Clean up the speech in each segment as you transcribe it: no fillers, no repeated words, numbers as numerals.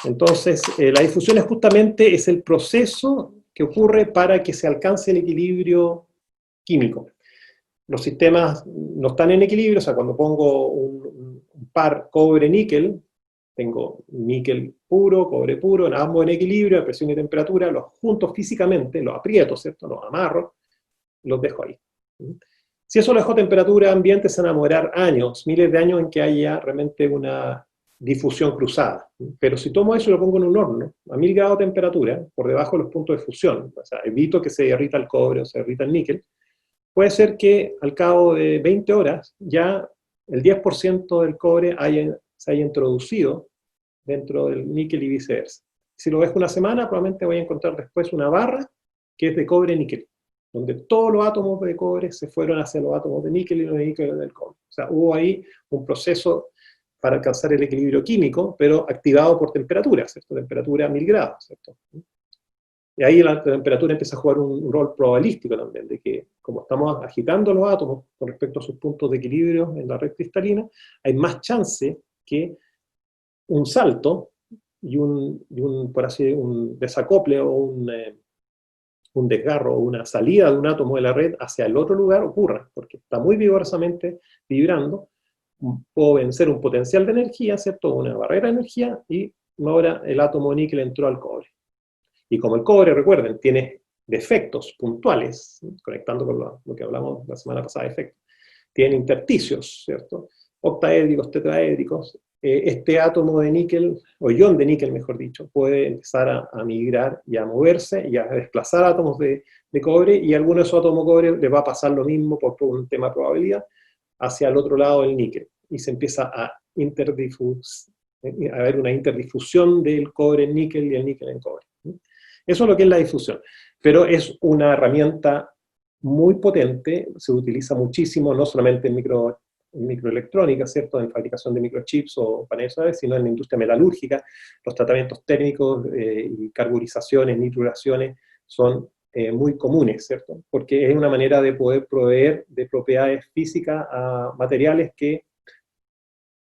Entonces, la difusión es justamente el proceso que ocurre para que se alcance el equilibrio químico. Los sistemas no están en equilibrio, o sea, cuando pongo un par cobre-níquel, tengo níquel puro, cobre puro, ambos en equilibrio, a presión y temperatura, los junto físicamente, los aprieto, ¿cierto? Los amarro, los dejo ahí. Si eso lo dejo a temperatura ambiente, se van a demorar años, miles de años en que haya realmente una difusión cruzada. Pero si tomo eso y lo pongo en un horno, a 1000 grados de temperatura, por debajo de los puntos de fusión, o sea, evito que se derrita el cobre o se derrita el níquel, puede ser que al cabo de 20 horas ya el 10% del cobre se haya introducido dentro del níquel y viceversa. Si lo dejo una semana, probablemente voy a encontrar después una barra que es de cobre-níquel, donde todos los átomos de cobre se fueron hacia los átomos de níquel y los de níquel del cobre. O sea, hubo ahí un proceso para alcanzar el equilibrio químico, pero activado por temperatura, ¿cierto? Temperatura a 1000 grados, ¿cierto? Y ahí la temperatura empieza a jugar un rol probabilístico también, de que como estamos agitando los átomos con respecto a sus puntos de equilibrio en la red cristalina, hay más chance que un salto y por así un desacople o un desgarro o una salida de un átomo de la red hacia el otro lugar ocurra, porque está muy vigorosamente vibrando, puedo vencer un potencial de energía, ¿cierto? Una barrera de energía, y ahora el átomo de níquel entró al cobre. Y como el cobre, recuerden, tiene defectos puntuales, ¿sí? Conectando con lo que hablamos la semana pasada de efectos, tiene intersticios, ¿cierto? Octaédricos, tetraédricos. Este átomo de níquel, o ion de níquel, mejor dicho, puede empezar a migrar y a moverse y a desplazar átomos de cobre, y a alguno de esos átomos de cobre le va a pasar lo mismo por un tema de probabilidad hacia el otro lado del níquel. Y se empieza a haber una interdifusión del cobre en níquel y el níquel en cobre. Eso es lo que es la difusión. Pero es una herramienta muy potente, se utiliza muchísimo, no solamente en microelectrónica, ¿cierto?, en fabricación de microchips o paneles solares, sino en la industria metalúrgica. Los tratamientos térmicos y carburizaciones, nitruraciones son muy comunes, ¿cierto?, porque es una manera de poder proveer de propiedades físicas a materiales que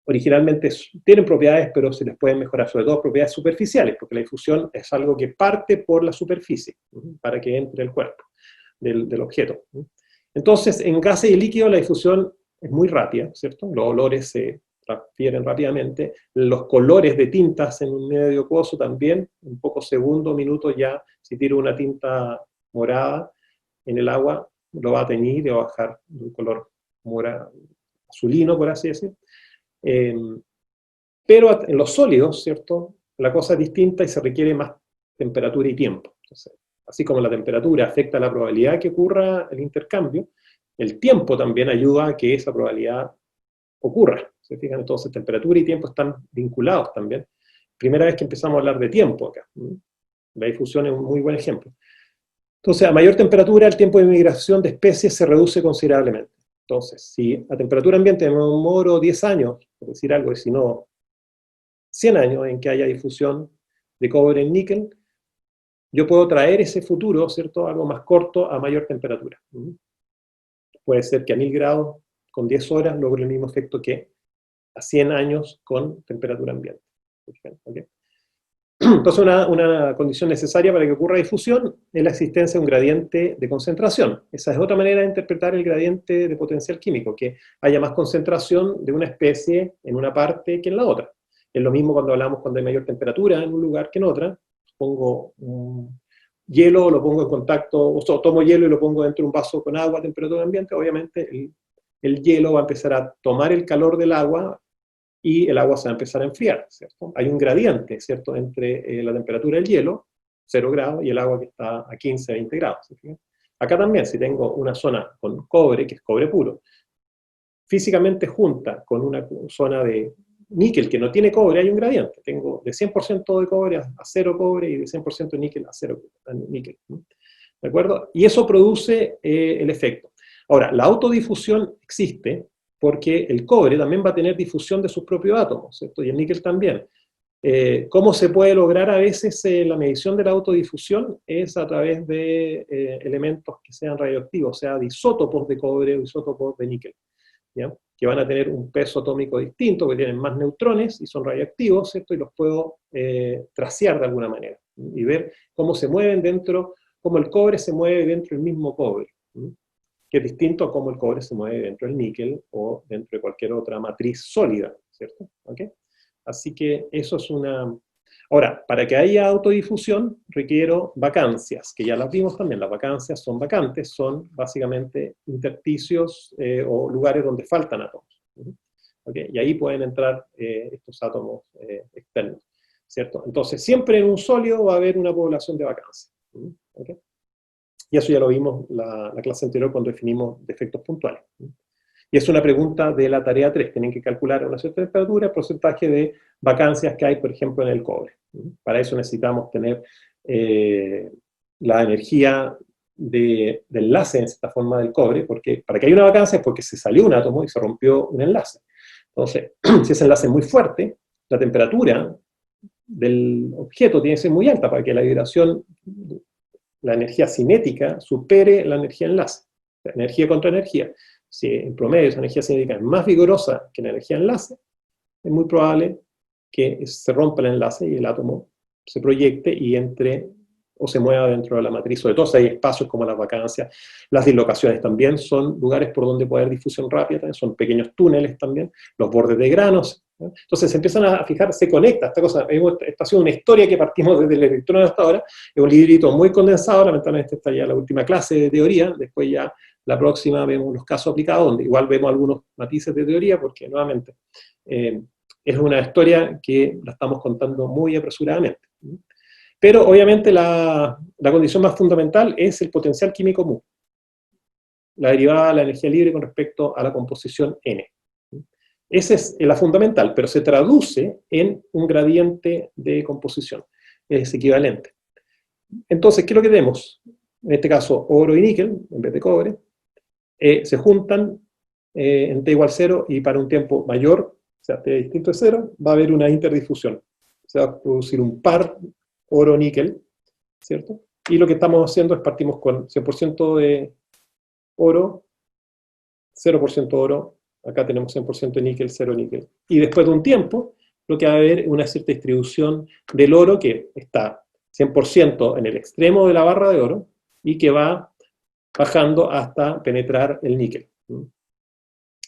originalmente tienen propiedades, pero se les pueden mejorar, sobre todo propiedades superficiales, porque la difusión es algo que parte por la superficie, para que entre el cuerpo del objeto. Entonces, en gases y líquidos la difusión es muy rápida, ¿cierto? Los olores se transfieren rápidamente, los colores de tintas en un medio acuoso también, en pocos segundos, minutos ya, si tiro una tinta morada en el agua, lo va a teñir y va a bajar de un color morado, azulino, por así decir. Pero en los sólidos, ¿cierto?, la cosa es distinta y se requiere más temperatura y tiempo. Entonces, así como la temperatura afecta la probabilidad que ocurra el intercambio, el tiempo también ayuda a que esa probabilidad ocurra. ¿Se fijan? Entonces, temperatura y tiempo están vinculados también. Primera vez que empezamos a hablar de tiempo acá. La difusión es un muy buen ejemplo. Entonces, a mayor temperatura, el tiempo de migración de especies se reduce considerablemente. Entonces, si a temperatura ambiente me demoro 10 años, por decir algo, y si no 100 años en que haya difusión de cobre en níquel, yo puedo traer ese futuro, ¿cierto?, algo más corto a mayor temperatura. Puede ser que a 1000 grados, con 10 horas, logre el mismo efecto que a 100 años con temperatura ambiente. ¿Okay? Entonces, una condición necesaria para que ocurra difusión es la existencia de un gradiente de concentración. Esa es otra manera de interpretar el gradiente de potencial químico, que haya más concentración de una especie en una parte que en la otra. Es lo mismo cuando hablamos cuando hay mayor temperatura en un lugar que en otra. Pongo un hielo, lo pongo en contacto, o sea, tomo hielo y lo pongo dentro de un vaso con agua a temperatura ambiente, obviamente el hielo va a empezar a tomar el calor del agua y el agua se va a empezar a enfriar, ¿cierto? Hay un gradiente, ¿cierto?, entre la temperatura del hielo, 0 grados, y el agua que está a 15, 20 grados. ¿Sí? Acá también, si tengo una zona con cobre, que es cobre puro, físicamente junta con una zona de níquel que no tiene cobre, hay un gradiente. Tengo de 100% de cobre a 0 cobre y de 100% de níquel a 0 níquel. ¿De acuerdo? Y eso produce el efecto. Ahora, la autodifusión existe porque el cobre también va a tener difusión de sus propios átomos, ¿cierto? Y el níquel también. ¿Cómo se puede lograr a veces la medición de la autodifusión? Es a través de elementos que sean radioactivos, o sea, de isótopos de cobre o isótopos de níquel. ¿Ya? que van a tener un peso atómico distinto, que tienen más neutrones y son radioactivos, ¿cierto? Y los puedo tracear de alguna manera, y ver cómo se mueven dentro, cómo el cobre se mueve dentro del mismo cobre, que es distinto a cómo el cobre se mueve dentro del níquel o dentro de cualquier otra matriz sólida, ¿cierto? ¿Okay? Así que eso es una... Ahora, para que haya autodifusión, requiero vacancias, que ya las vimos también. Las vacancias son vacantes, son básicamente intersticios o lugares donde faltan átomos. ¿Okay? Y ahí pueden entrar estos átomos externos, ¿cierto? Entonces, siempre en un sólido va a haber una población de vacancias. ¿Okay? Y eso ya lo vimos la clase anterior cuando definimos defectos puntuales. Y es una pregunta de la tarea 3. Tienen que calcular a una cierta temperatura el porcentaje de vacancias que hay, por ejemplo, en el cobre. Para eso necesitamos tener la energía de enlace en esta forma del cobre, porque para que haya una vacancia es porque se salió un átomo y se rompió un enlace. Entonces, si ese enlace es muy fuerte, la temperatura del objeto tiene que ser muy alta para que la vibración, la energía cinética, supere la energía de enlace. La energía contra energía. Si en promedio esa energía cinética es más vigorosa que la energía de enlace, es muy probable que se rompa el enlace y el átomo se proyecte y entre o se mueva dentro de la matriz. Sobre todo si hay espacios como las vacancias, las dislocaciones también son lugares por donde puede haber difusión rápida, también son pequeños túneles también, los bordes de granos. Entonces se empiezan a fijar, se conecta esta cosa. Esta ha sido una historia que partimos desde el electrón hasta ahora, es un librito muy condensado, lamentablemente esta ya la última clase de teoría, después ya la próxima vemos los casos aplicados, donde igual vemos algunos matices de teoría, porque nuevamente es una historia que la estamos contando muy apresuradamente. Pero obviamente la condición más fundamental es el potencial químico mu, la derivada de la energía libre con respecto a la composición N. Esa es la fundamental, pero se traduce en un gradiente de composición, es equivalente. Entonces, ¿qué es lo que tenemos? En este caso, oro y níquel, en vez de cobre, se juntan en T igual 0 y para un tiempo mayor, o sea, T distinto de 0, va a haber una interdifusión. Se va a producir un par oro-níquel, ¿cierto? Y lo que estamos haciendo es partimos con 100% de oro, 0% oro, acá tenemos 100% de níquel, 0 níquel. Y después de un tiempo, lo que va a haber es una cierta distribución del oro que está 100% en el extremo de la barra de oro y que va bajando hasta penetrar el níquel.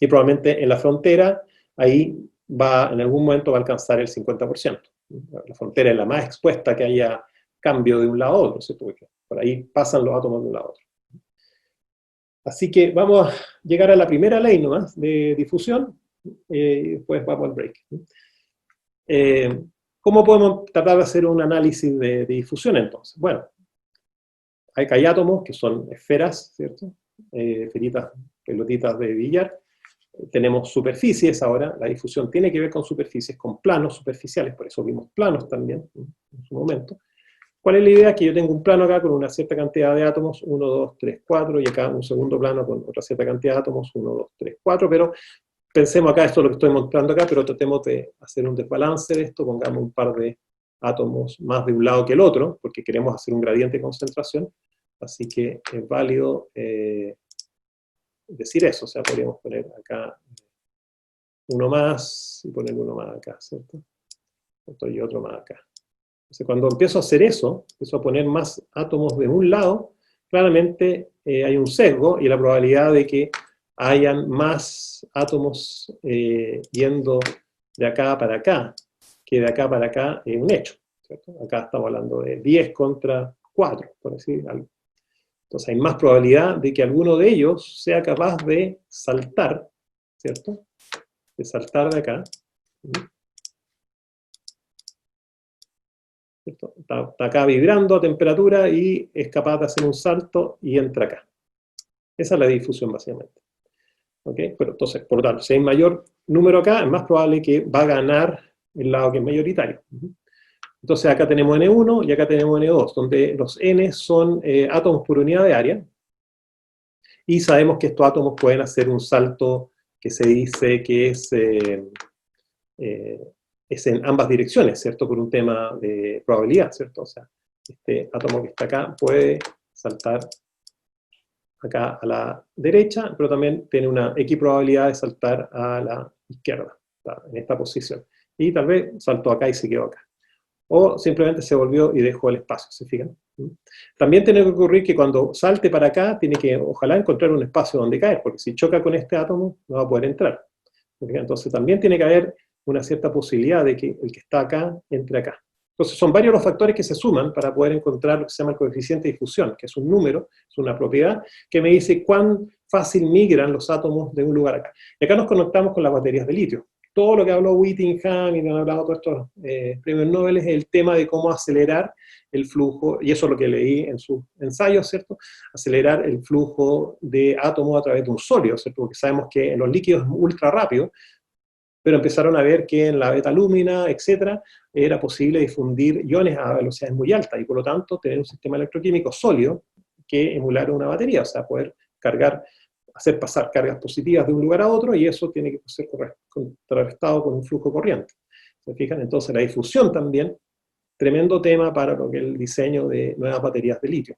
Y probablemente en la frontera, ahí va, en algún momento va a alcanzar el 50%. La frontera es la más expuesta que haya cambio de un lado a otro, ¿cierto? Porque por ahí pasan los átomos de un lado a otro. Así que vamos a llegar a la primera ley nomás de difusión, y después vamos al break. ¿Cómo podemos tratar de hacer un análisis de difusión entonces? Bueno, hay átomos que son esferas, ¿cierto? Esferitas, pelotitas de billar. Tenemos superficies ahora, la difusión tiene que ver con superficies, con planos superficiales, por eso vimos planos también en su momento. ¿Cuál es la idea? Que yo tengo un plano acá con una cierta cantidad de átomos, 1, 2, 3, 4, y acá un segundo plano con otra cierta cantidad de átomos, 1, 2, 3, 4, pero pensemos acá, esto es lo que estoy mostrando acá, pero tratemos de hacer un desbalance de esto, pongamos un par de átomos más de un lado que el otro, porque queremos hacer un gradiente de concentración, así que es válido decir eso, o sea, podríamos poner acá uno más y poner uno más acá, ¿cierto? Y otro más acá. Entonces, cuando empiezo a hacer eso, empiezo a poner más átomos de un lado, claramente hay un sesgo y la probabilidad de que hayan más átomos yendo de acá para acá que de acá para acá es un hecho, ¿cierto? Acá estamos hablando de 10 contra 4, por decir algo. Entonces hay más probabilidad de que alguno de ellos sea capaz de saltar, ¿cierto? De saltar de acá. Está acá vibrando a temperatura y es capaz de hacer un salto y entra acá. Esa es la difusión básicamente. ¿Okay? Pero entonces, por lo tanto, si hay mayor número acá, es más probable que va a ganar el lado que es mayoritario. Entonces acá tenemos N1 y acá tenemos N2, donde los N son átomos por unidad de área, y sabemos que estos átomos pueden hacer un salto que se dice que es en ambas direcciones, ¿cierto? Por un tema de probabilidad, ¿cierto? O sea, este átomo que está acá puede saltar acá a la derecha, pero también tiene una equiprobabilidad de saltar a la izquierda, en esta posición. Y tal vez saltó acá y se quedó acá. O simplemente se volvió y dejó el espacio, ¿se fijan? También tiene que ocurrir que cuando salte para acá, tiene que, ojalá, encontrar un espacio donde caer, porque si choca con este átomo, no va a poder entrar. Entonces también tiene que haber una cierta posibilidad de que el que está acá entre acá. Entonces son varios los factores que se suman para poder encontrar lo que se llama el coeficiente de difusión, que es un número, es una propiedad, que me dice cuán fácil migran los átomos de un lugar a acá. Y acá nos conectamos con las baterías de litio. Todo lo que habló Whittingham y que han hablado todos estos premios Nobel es el tema de cómo acelerar el flujo, y eso es lo que leí en sus ensayos, ¿cierto? Acelerar el flujo de átomos a través de un sólido, ¿cierto? Porque sabemos que en los líquidos es ultra rápido, pero empezaron a ver que en la beta lúmina, etcétera, era posible difundir iones a velocidades muy altas, y por lo tanto tener un sistema electroquímico sólido que emulara una batería, o sea, poder cargar, hacer pasar cargas positivas de un lugar a otro, y eso tiene que ser contrarrestado con un flujo corriente. ¿Se fijan? Entonces la difusión también, tremendo tema para lo que es el diseño de nuevas baterías de litio.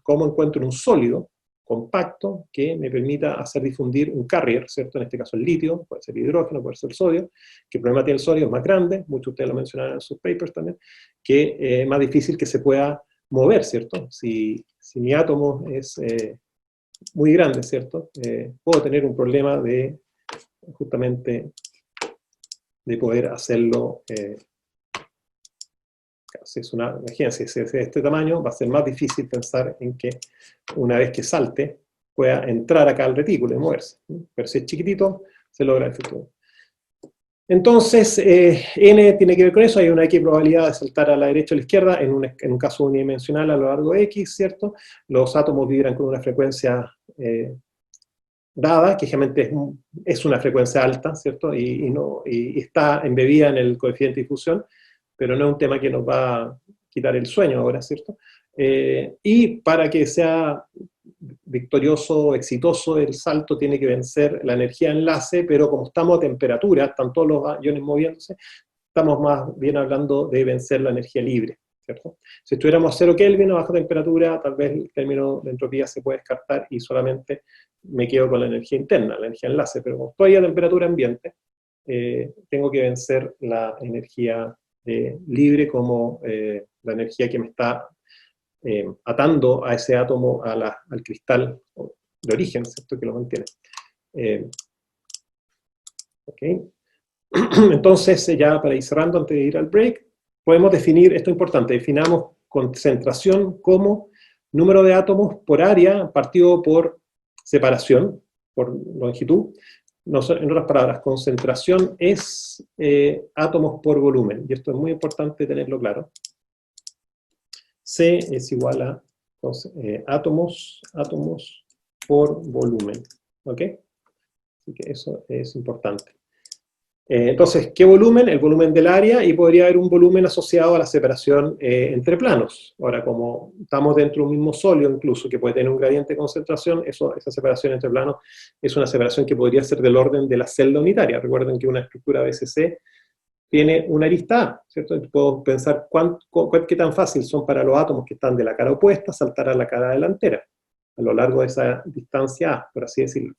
¿Cómo encuentro un sólido compacto que me permita hacer difundir un carrier, ¿cierto? En este caso el litio, puede ser hidrógeno, puede ser sodio, que el problema tiene el sodio es más grande, muchos de ustedes lo mencionaron en sus papers también, que es más difícil que se pueda mover, ¿cierto? Si mi átomo es muy grande, ¿cierto? Puedo tener un problema de, justamente, de poder hacerlo, si es una emergencia, si es de este tamaño, va a ser más difícil pensar en que una vez que salte, pueda entrar acá al retículo y moverse. Pero si es chiquitito, se logra el futuro. Entonces, n tiene que ver con eso, hay una equiprobabilidad de saltar a la derecha o a la izquierda, en un caso unidimensional a lo largo de x, ¿cierto? Los átomos vibran con una frecuencia dada, que generalmente es una frecuencia alta, ¿cierto? Y está embebida en el coeficiente de difusión, pero no es un tema que nos va a quitar el sueño ahora, ¿cierto? Y para que sea victorioso, exitoso, el salto tiene que vencer la energía de enlace, pero como estamos a temperatura, están todos los iones moviéndose, estamos más bien hablando de vencer la energía libre, ¿cierto? Si estuviéramos a 0 Kelvin a baja temperatura, tal vez el término de entropía se puede descartar y solamente me quedo con la energía interna, la energía de enlace, pero como estoy a temperatura ambiente, tengo que vencer la energía libre como la energía que me está atando a ese átomo al cristal de origen, ¿cierto? Que lo mantiene. Okay. Entonces, ya para ir cerrando, antes de ir al break, podemos definir, esto es importante, definamos concentración como número de átomos por área partido por separación, por longitud. En otras palabras, concentración es átomos por volumen, y esto es muy importante tenerlo claro. C es igual a átomos por volumen, ¿ok? Así que eso es importante. Entonces, ¿qué volumen? El volumen del área, y podría haber un volumen asociado a la separación entre planos. Ahora, como estamos dentro de un mismo sólido, incluso, que puede tener un gradiente de concentración, esa separación entre planos es una separación que podría ser del orden de la celda unitaria. Recuerden que una estructura BCC tiene una arista A, ¿cierto? Puedo pensar qué tan fácil son para los átomos que están de la cara opuesta saltar a la cara delantera, a lo largo de esa distancia A, por así decirlo.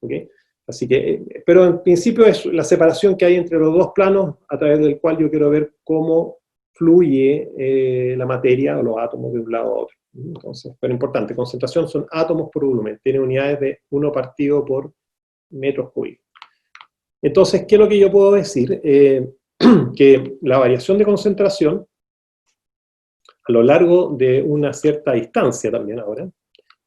¿Okay? Así que, pero en principio es la separación que hay entre los dos planos a través del cual yo quiero ver cómo fluye la materia o los átomos de un lado a otro. Entonces, pero importante, concentración son átomos por volumen, tiene unidades de 1 partido por metros cúbicos. Entonces, ¿qué es lo que yo puedo decir? Que la variación de concentración a lo largo de una cierta distancia también ahora,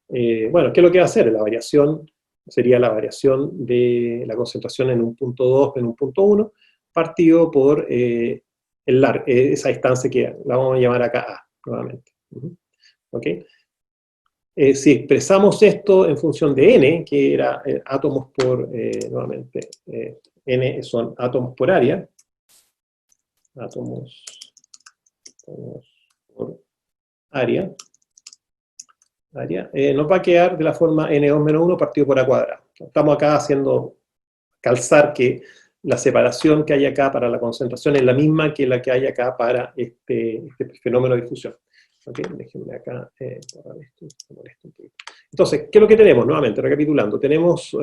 bueno, ¿qué es lo que va a hacer? La variación sería la variación de la concentración en un punto 2, en un punto 1, partido por esa distancia que la vamos a llamar acá A, nuevamente. ¿Ok? Si expresamos esto en función de n, que era átomos por, nuevamente, n son átomos por área, átomos por área, nos va a quedar de la forma n2 menos 1 partido por a cuadrado. Estamos acá haciendo calzar que la separación que hay acá para la concentración es la misma que la que hay acá para este fenómeno de difusión. Ok, déjenme acá borrar esto, me molesta un poquito. Entonces, ¿qué es lo que tenemos? Nuevamente, recapitulando, tenemos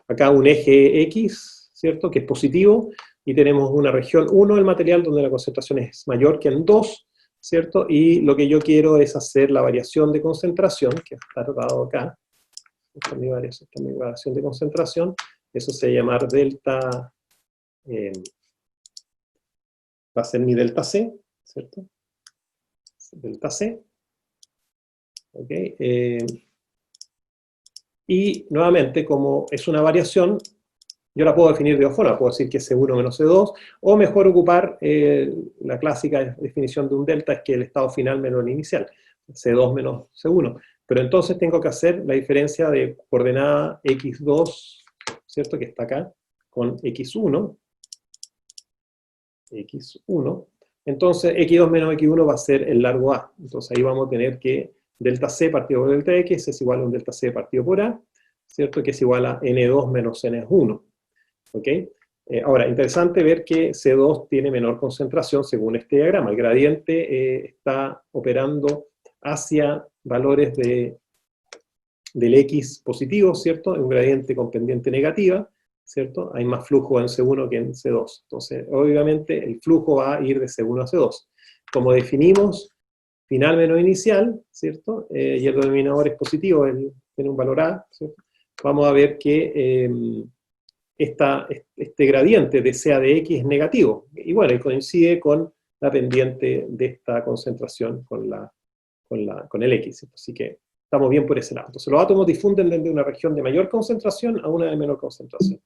acá un eje X, ¿cierto?, que es positivo, y tenemos una región 1 del material donde la concentración es mayor que en 2, ¿cierto? Y lo que yo quiero es hacer la variación de concentración, que está dado acá. Esta es mi variación de concentración. Eso se va a llamar delta, va a ser mi delta C, ¿cierto? Delta C. ¿Ok? Y nuevamente, como es una variación, yo la puedo definir de dos formas. Puedo decir que es C1 menos C2, o mejor ocupar la clásica definición de un delta, es que el estado final menos el inicial, C2 menos C1. Pero entonces tengo que hacer la diferencia de coordenada X2, ¿cierto?, que está acá, con X1. X1. Entonces, X2 menos X1 va a ser el largo A. Entonces ahí vamos a tener que delta C partido por delta X es igual a un delta C partido por A, ¿cierto?, que es igual a N2 menos N1. ¿Ok? Ahora, interesante ver que C2 tiene menor concentración según este diagrama. El gradiente está operando hacia valores del X positivo, ¿cierto? Un gradiente con pendiente negativa, ¿cierto? Hay más flujo en C1 que en C2. Entonces, obviamente, el flujo va a ir de C1 a C2. Como definimos final menos inicial, ¿cierto? Y el denominador es positivo, tiene un valor A, ¿cierto? Vamos a ver que este gradiente de CA de X es negativo. Y bueno, y coincide con la pendiente de esta concentración con el X. Así que estamos bien por ese lado. Entonces los átomos difunden desde una región de mayor concentración a una de menor concentración.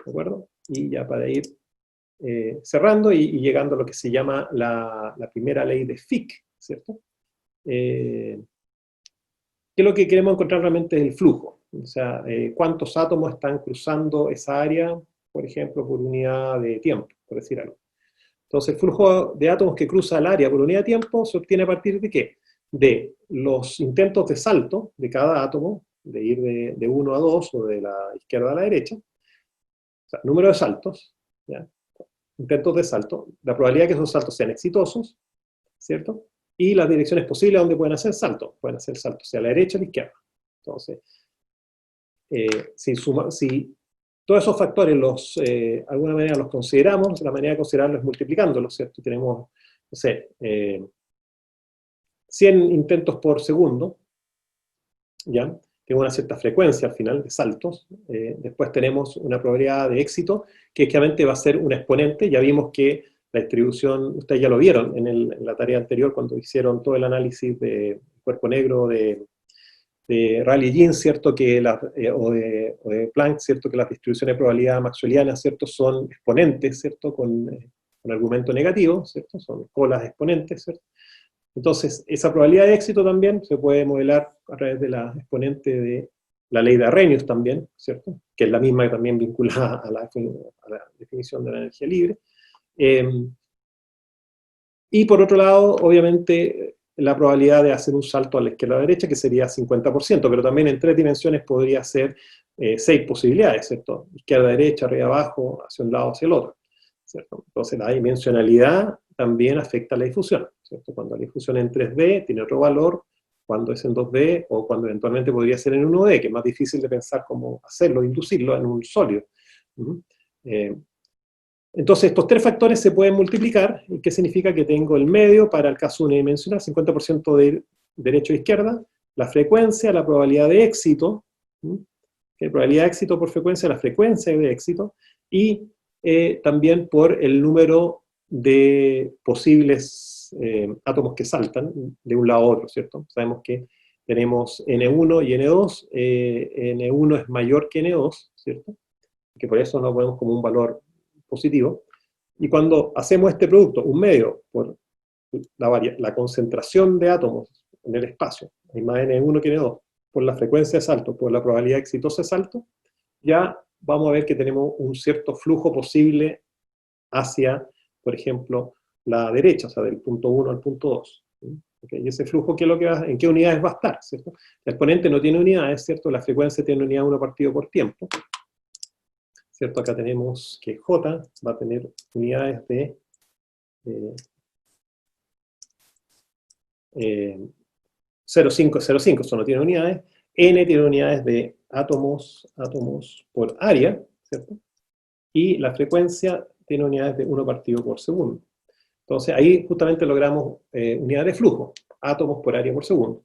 ¿De acuerdo? Y ya para ir cerrando y llegando a lo que se llama la primera ley de Fick, ¿cierto? ¿Qué es lo que queremos encontrar realmente es el flujo? O sea, cuántos átomos están cruzando esa área, por ejemplo, por unidad de tiempo, por decir algo. Entonces, el flujo de átomos que cruza el área por unidad de tiempo se obtiene a partir de ¿qué? De los intentos de salto de cada átomo, de ir de 1 a 2 o de la izquierda a la derecha, o sea, número de saltos, ¿ya? Intentos de salto, la probabilidad de que esos saltos sean exitosos, ¿cierto? Y las direcciones posibles donde pueden hacer saltos hacia la derecha o a la izquierda. Entonces, si todos esos factores de alguna manera los consideramos, la manera de considerarlos es multiplicándolos, ¿cierto? Tenemos, no sé, 100 intentos por segundo, ¿ya? Tengo una cierta frecuencia al final de saltos. Después tenemos una probabilidad de éxito, que claramente va a ser un exponente. Ya vimos que la distribución, ustedes ya lo vieron en la tarea anterior, cuando hicieron todo el análisis de cuerpo negro de Rayleigh-Jeans, ¿cierto? O de Planck, ¿cierto? Que las distribuciones de probabilidad maxwellianas, ¿cierto? Son exponentes, ¿cierto? Con argumento negativo, ¿cierto? Son colas exponentes, ¿cierto? Entonces, esa probabilidad de éxito también se puede modelar a través de la exponente de la ley de Arrhenius también, ¿cierto? Que es la misma que también vinculada a la definición de la energía libre. Y por otro lado, obviamente, la probabilidad de hacer un salto a la izquierda o a la derecha, que sería 50%, pero también en 3 dimensiones podría ser 6 posibilidades, ¿cierto? Izquierda, derecha, arriba, abajo, hacia un lado, hacia el otro, ¿cierto? Entonces la dimensionalidad también afecta a la difusión, ¿cierto? Cuando la difusión en 3D tiene otro valor, cuando es en 2D, o cuando eventualmente podría ser en 1D, que es más difícil de pensar cómo hacerlo, inducirlo en un sólido. Entonces, estos 3 factores se pueden multiplicar, ¿qué significa? Que tengo el medio para el caso unidimensional, 50% de derecha a izquierda, la frecuencia, la probabilidad de éxito, la probabilidad de éxito por frecuencia, la frecuencia de éxito, y también por el número de posibles átomos que saltan de un lado a otro, ¿cierto? Sabemos que tenemos N1 y N2, N1 es mayor que N2, ¿cierto? Que por eso lo ponemos como un valor positivo, y cuando hacemos este producto, un medio, por la concentración de átomos en el espacio, hay más N1 que N2, por la frecuencia de salto, por la probabilidad exitosa de salto, ya vamos a ver que tenemos un cierto flujo posible hacia, por ejemplo, la derecha, o sea, del punto 1 al punto 2. ¿Okay? Y ese flujo, ¿en qué unidades va a estar? ¿Cierto? El exponente no tiene unidades, ¿cierto? La frecuencia tiene unidad 1 partido por tiempo. ¿Cierto? Acá tenemos que J va a tener unidades de 0,5 es 0,5, eso no tiene unidades. N tiene unidades de átomos por área, ¿cierto? Y la frecuencia tiene unidades de 1 partido por segundo. Entonces ahí justamente logramos unidades de flujo, átomos por área por segundo.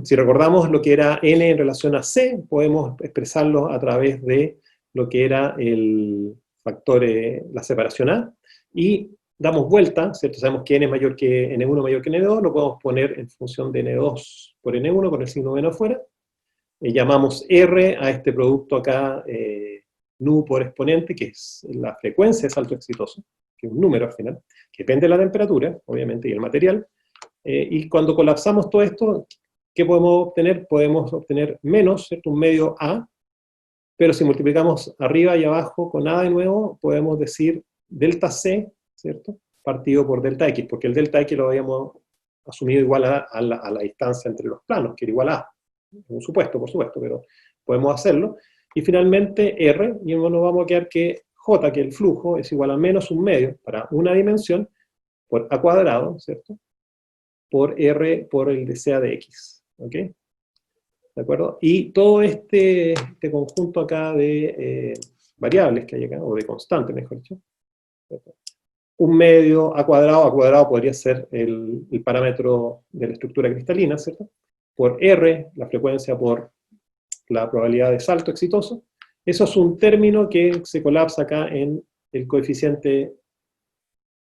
Si recordamos lo que era N en relación a C, podemos expresarlo a través de lo que era el factor, la separación A, y damos vuelta, ¿cierto? Sabemos que N es mayor que N1 mayor que N2, lo podemos poner en función de N2 por N1 con el signo menos afuera. Llamamos R a este producto acá, nu por exponente, que es la frecuencia de salto exitoso, que es un número al final, que depende de la temperatura, obviamente, y el material. Y cuando colapsamos todo esto, ¿qué podemos obtener? Podemos obtener menos, ¿cierto? Un medio A, pero si multiplicamos arriba y abajo con A de nuevo, podemos decir delta C, ¿cierto? Partido por delta X, porque el delta X lo habíamos asumido igual a la distancia entre los planos, que era igual a A. Un supuesto, por supuesto, pero podemos hacerlo. Y finalmente R, y nos vamos a quedar que J, que el flujo, es igual a menos un medio para una dimensión, por A cuadrado, ¿cierto? Por R por el de CA de X, ¿ok? ¿De acuerdo? Y todo este conjunto acá de variables que hay acá, o de constantes, mejor dicho, un medio A cuadrado podría ser el parámetro de la estructura cristalina, ¿cierto? Por R, la frecuencia por la probabilidad de salto exitoso. Eso es un término que se colapsa acá en el coeficiente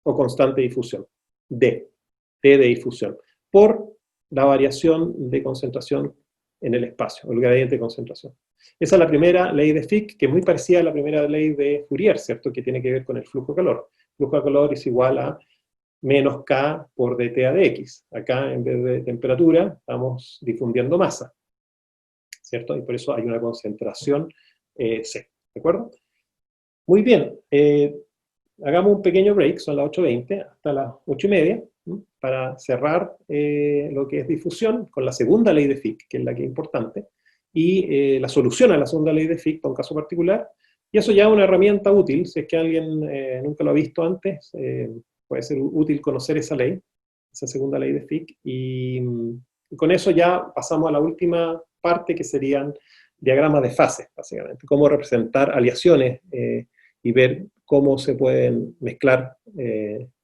o constante de difusión, D de difusión, por la variación de concentración en el espacio, el gradiente de concentración. Esa es la primera ley de Fick, que es muy parecida a la primera ley de Fourier, ¿cierto? Que tiene que ver con el flujo de calor. El flujo de calor es igual a menos K por dTA de X. Acá, en vez de temperatura, estamos difundiendo masa, ¿cierto? Y por eso hay una concentración C, ¿de acuerdo? Muy bien, hagamos un pequeño break, son las 8:20, hasta las 8:30, para cerrar lo que es difusión con la segunda ley de Fick, que es la que es importante, y la solución a la segunda ley de Fick para un caso particular, y eso ya es una herramienta útil, si es que alguien nunca lo ha visto antes, puede ser útil conocer esa ley, esa segunda ley de Fick, y con eso ya pasamos a la última parte, que serían diagramas de fases, básicamente, cómo representar aleaciones y ver cómo se pueden mezclar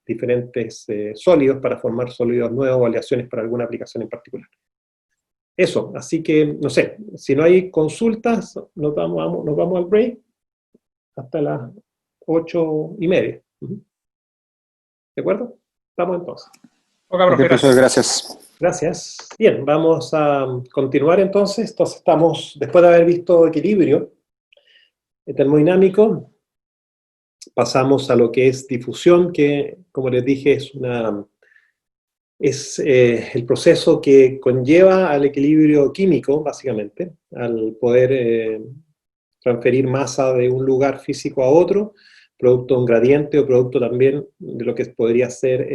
diferentes sólidos para formar sólidos nuevos o aleaciones para alguna aplicación en particular. Eso, así que, no sé, si no hay consultas, nos vamos al break hasta las 8:30. ¿De acuerdo? Estamos entonces. Ok, profe, profesor, gracias. Gracias. Bien, vamos a continuar entonces. Entonces estamos, después de haber visto equilibrio termodinámico, pasamos a lo que es difusión, que, como les dije, es el proceso que conlleva al equilibrio químico, básicamente, al poder transferir masa de un lugar físico a otro, producto de un gradiente o producto también de lo que podría ser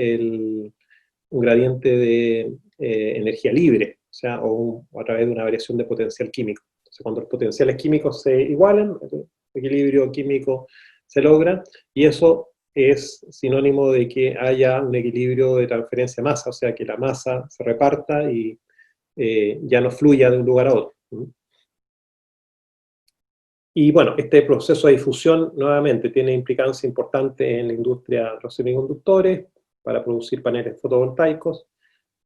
un gradiente de energía libre, o sea, o a través de una variación de potencial químico. Entonces, cuando los potenciales químicos se igualan, el equilibrio químico se logra, y eso es sinónimo de que haya un equilibrio de transferencia de masa, o sea, que la masa se reparta y ya no fluya de un lugar a otro. Y bueno, este proceso de difusión, nuevamente, tiene implicancia importante en la industria de los semiconductores, para producir paneles fotovoltaicos,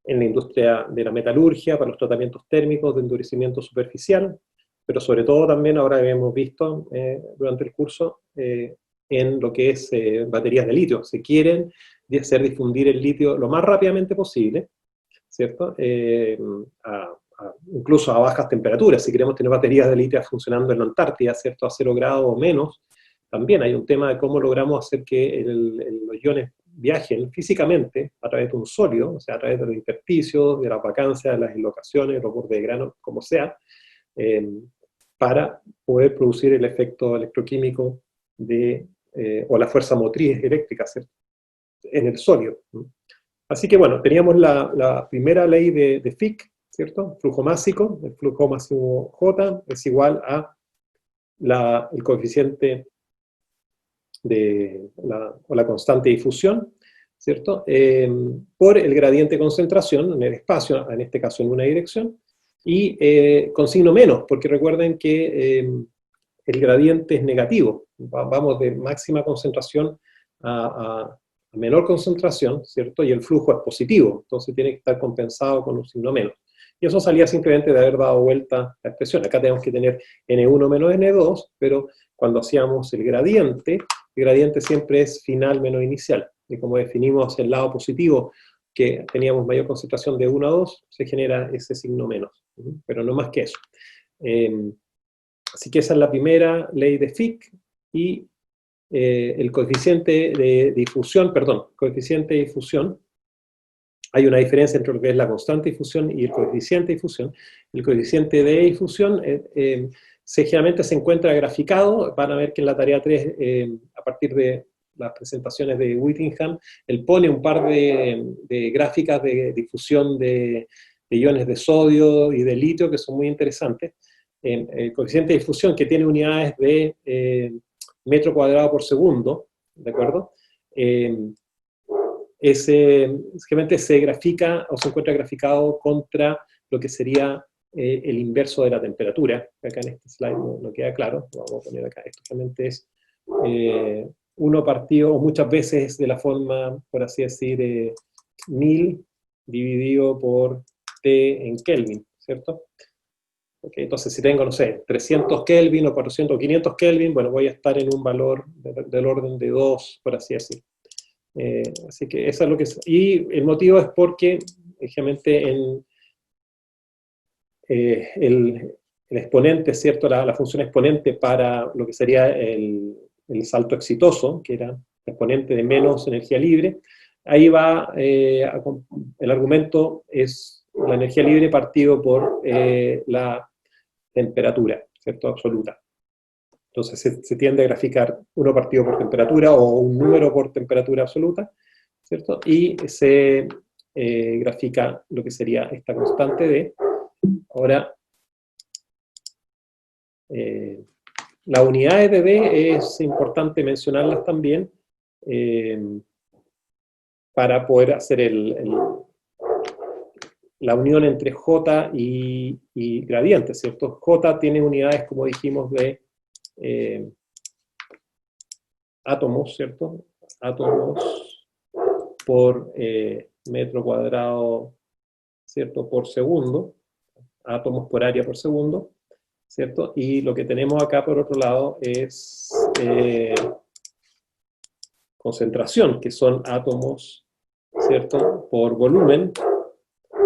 en la industria de la metalurgia, para los tratamientos térmicos de endurecimiento superficial, pero sobre todo también, ahora hemos visto durante el curso, en lo que es baterías de litio. Se quieren hacer difundir el litio lo más rápidamente posible, ¿cierto? Incluso a bajas temperaturas. Si queremos tener baterías de litio funcionando en la Antártida, ¿cierto? A 0 grados o menos, también hay un tema de cómo logramos hacer que los iones viajen físicamente a través de un sólido, o sea, a través de los intersticios, de las vacancias, de las dislocaciones, los bordes de grano, como sea, para poder producir el efecto electroquímico o la fuerza motriz eléctrica, ¿cierto? En el sólido. Así que bueno, teníamos la primera ley de Fick, ¿cierto? Flujo másico, el flujo máximo J es igual a el coeficiente o la constante de difusión, ¿cierto? Por el gradiente de concentración en el espacio, en este caso en una dirección, y con signo menos, porque recuerden que el gradiente es negativo. Vamos de máxima concentración a menor concentración, ¿cierto? Y el flujo es positivo, entonces tiene que estar compensado con un signo menos. Y eso salía simplemente de haber dado vuelta la expresión. Acá tenemos que tener n1 menos n2, pero cuando hacíamos el gradiente siempre es final menos inicial. Y como definimos el lado positivo, que teníamos mayor concentración de 1 a 2, se genera ese signo menos. Pero no más que eso. Así que esa es la primera ley de Fick, y el coeficiente de difusión, hay una diferencia entre lo que es la constante de difusión y el coeficiente de difusión. El coeficiente de difusión generalmente se encuentra graficado. Van a ver que en la tarea 3, a partir de las presentaciones de Whittingham, él pone un par de gráficas de difusión de iones de sodio y de litio que son muy interesantes. El coeficiente de difusión, que tiene unidades de metro cuadrado por segundo, ¿de acuerdo? Simplemente se grafica o se encuentra graficado contra lo que sería el inverso de la temperatura. Acá en este slide no queda claro, lo vamos a poner acá. Esto realmente es 1 partido, o muchas veces de la forma, por así decir, 1000 dividido por T en Kelvin, ¿cierto? Okay, entonces si tengo, no sé, 300 Kelvin o 400 o 500 Kelvin, bueno, voy a estar en un valor del orden de 2, por así decir. Así que eso es lo que es. Y el motivo es porque, generalmente, el exponente, ¿cierto? La función exponente para lo que sería el salto exitoso, que era el exponente de menos energía libre, ahí va, el argumento es la energía libre partido por la temperatura, ¿cierto? Absoluta. Entonces se tiende a graficar 1 partido por temperatura o un número por temperatura absoluta, ¿cierto? Y se grafica lo que sería esta constante D. Ahora, las unidades de D es importante mencionarlas también para poder hacer la unión entre J y gradiente, ¿cierto? J tiene unidades, como dijimos, de átomos, ¿cierto? Átomos por metro cuadrado, ¿cierto? Por segundo, átomos por área por segundo, ¿cierto? Y lo que tenemos acá, por otro lado, es concentración, que son átomos, ¿cierto? Por volumen,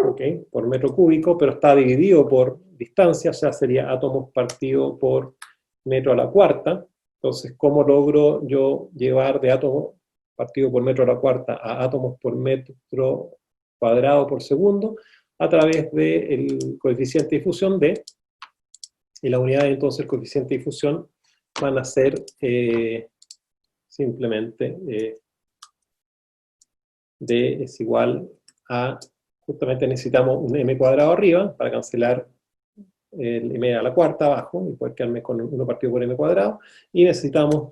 ¿ok? Por metro cúbico, pero está dividido por distancia, o sea, sería átomos partido por metro a la cuarta. Entonces, ¿cómo logro yo llevar de átomos partido por metro a la cuarta a átomos por metro cuadrado por segundo? A través del coeficiente de difusión D, y la unidad, entonces, el coeficiente de difusión van a ser simplemente D es igual a, justamente necesitamos un m cuadrado arriba para cancelar el m a la cuarta abajo y poder quedarme con 1 partido por m cuadrado, y necesitamos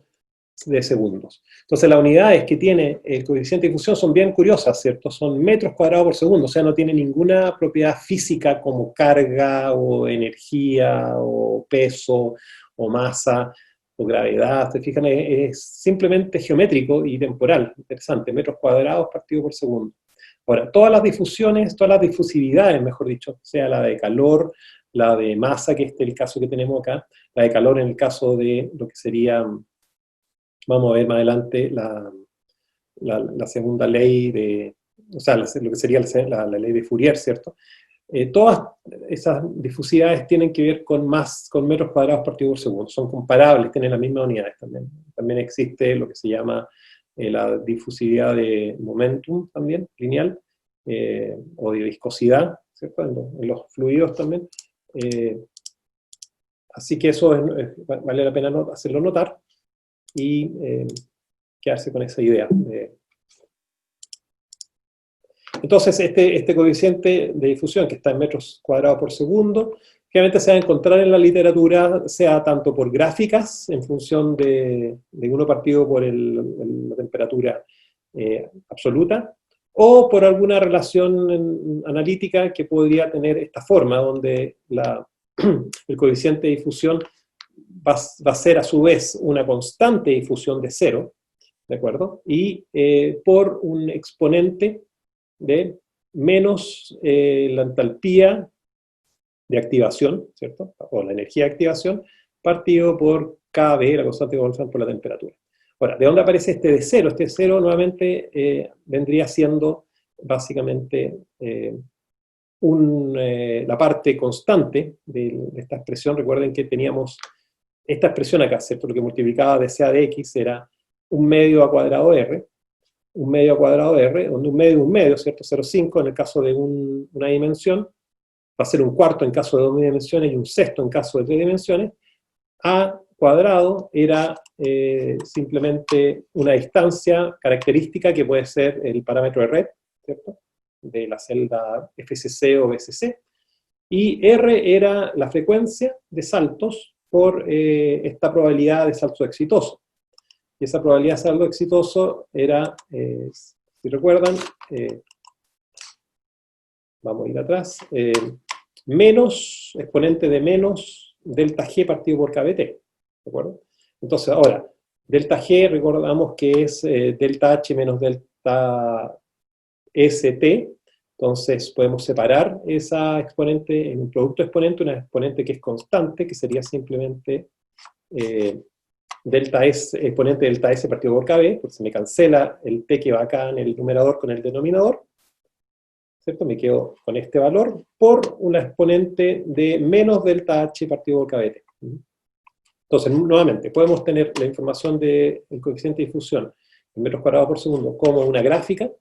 de segundos. Entonces las unidades que tiene el coeficiente de difusión son bien curiosas, ¿cierto? Son metros cuadrados por segundo, o sea, no tiene ninguna propiedad física como carga, o energía, o peso, o masa, o gravedad. ¿Se fijan? Es simplemente geométrico y temporal. Interesante, metros cuadrados partido por segundo. Ahora, todas las difusiones, todas las difusividades, mejor dicho, sea la de calor, la de masa, que este es el caso que tenemos acá, la de calor en el caso de lo que sería, vamos a ver más adelante, la segunda ley de, o sea, lo que sería la ley de Fourier, ¿cierto? Todas esas difusividades tienen que ver con metros cuadrados partido por segundo, son comparables, tienen las mismas unidades también. También existe lo que se llama la difusividad de momentum también, lineal, o de viscosidad, ¿cierto? En los fluidos también. Así que eso vale la pena hacerlo notar y quedarse con esa idea. Entonces, este coeficiente de difusión, que está en metros cuadrados por segundo, generalmente se va a encontrar en la literatura, sea tanto por gráficas, en función de 1 partido por la temperatura absoluta, o por alguna relación analítica que podría tener esta forma, donde el coeficiente de difusión va a ser a su vez una constante de difusión de cero, ¿de acuerdo? Y por un exponente de menos la entalpía de activación, ¿cierto? O la energía de activación, partido por KB, la constante de Wolfram, por la temperatura. Ahora, ¿de dónde aparece este de cero? Este de cero nuevamente vendría siendo básicamente la parte constante de esta expresión. Recuerden que teníamos esta expresión acá, ¿cierto? Lo que multiplicaba de C a de X era un medio a cuadrado R, un medio a cuadrado R, donde un medio, ¿cierto? 0,5 en el caso de una dimensión, va a ser un cuarto en caso de 2 dimensiones y un sexto en caso de 3 dimensiones. A cuadrado era simplemente una distancia característica que puede ser el parámetro de red, ¿cierto? De la celda FCC o BCC, y R era la frecuencia de saltos por esta probabilidad de salto exitoso. Y esa probabilidad de salto exitoso era, si recuerdan, vamos a ir atrás, menos, exponente de menos delta G partido por KBT, ¿de acuerdo? Entonces ahora, delta G recordamos que es delta H menos delta ST, entonces podemos separar esa exponente en un producto exponente, una exponente que es constante, que sería simplemente delta S, exponente delta S partido por KB, porque se me cancela el T que va acá en el numerador con el denominador, ¿cierto? Me quedo con este valor por una exponente de menos delta H partido por KBT. Entonces, nuevamente, podemos tener la información del coeficiente de difusión en metros cuadrados por segundo como una gráfica,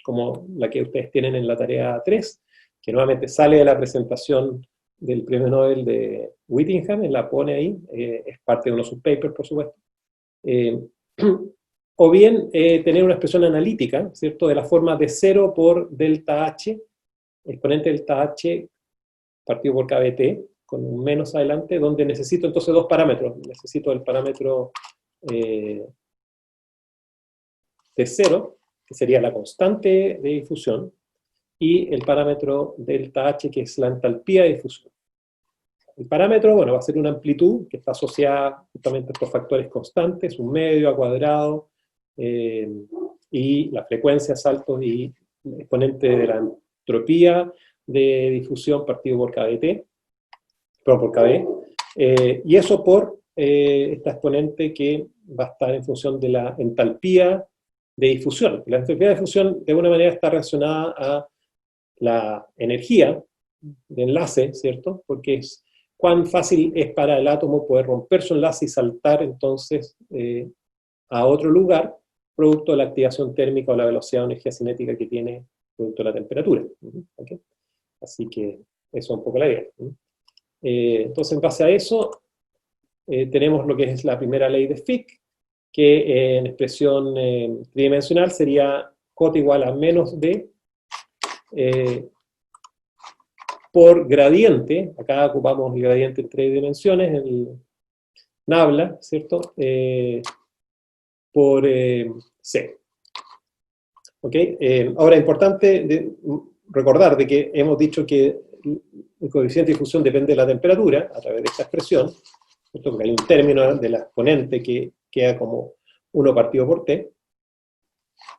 como la que ustedes tienen en la tarea 3, que nuevamente sale de la presentación del premio Nobel de Whittingham, él la pone ahí, es parte de uno de sus papers, por supuesto. O bien tener una expresión analítica, ¿cierto?, de la forma de 0 por delta H, exponente delta H partido por KBT, con un menos adelante, donde necesito entonces dos parámetros. Necesito el parámetro de 0, que sería la constante de difusión, y el parámetro delta H, que es la entalpía de difusión. El parámetro, bueno, va a ser una amplitud que está asociada justamente a estos factores constantes, un medio a cuadrado, y la frecuencia, saltos y el exponente de la entropía de difusión partido por KBT, pero por KB, y eso por esta exponente que va a estar en función de la entalpía de difusión. La entalpía de difusión de alguna manera está relacionada a la energía de enlace, ¿cierto? Porque es cuán fácil es para el átomo poder romper su enlace y saltar entonces a otro lugar, producto de la activación térmica o la velocidad de energía cinética que tiene producto de la temperatura. ¿Okay? Así que eso es un poco la idea. Entonces, en base a eso, tenemos lo que es la primera ley de Fick, que en expresión tridimensional sería J igual a menos D por gradiente. Acá ocupamos el gradiente en 3 dimensiones, el nabla, ¿cierto? Por C. ¿Ok? Ahora, es importante recordar de que hemos dicho que el coeficiente de difusión depende de la temperatura, a través de esta expresión, ¿cierto? Porque hay un término de la exponente que queda como 1 partido por T,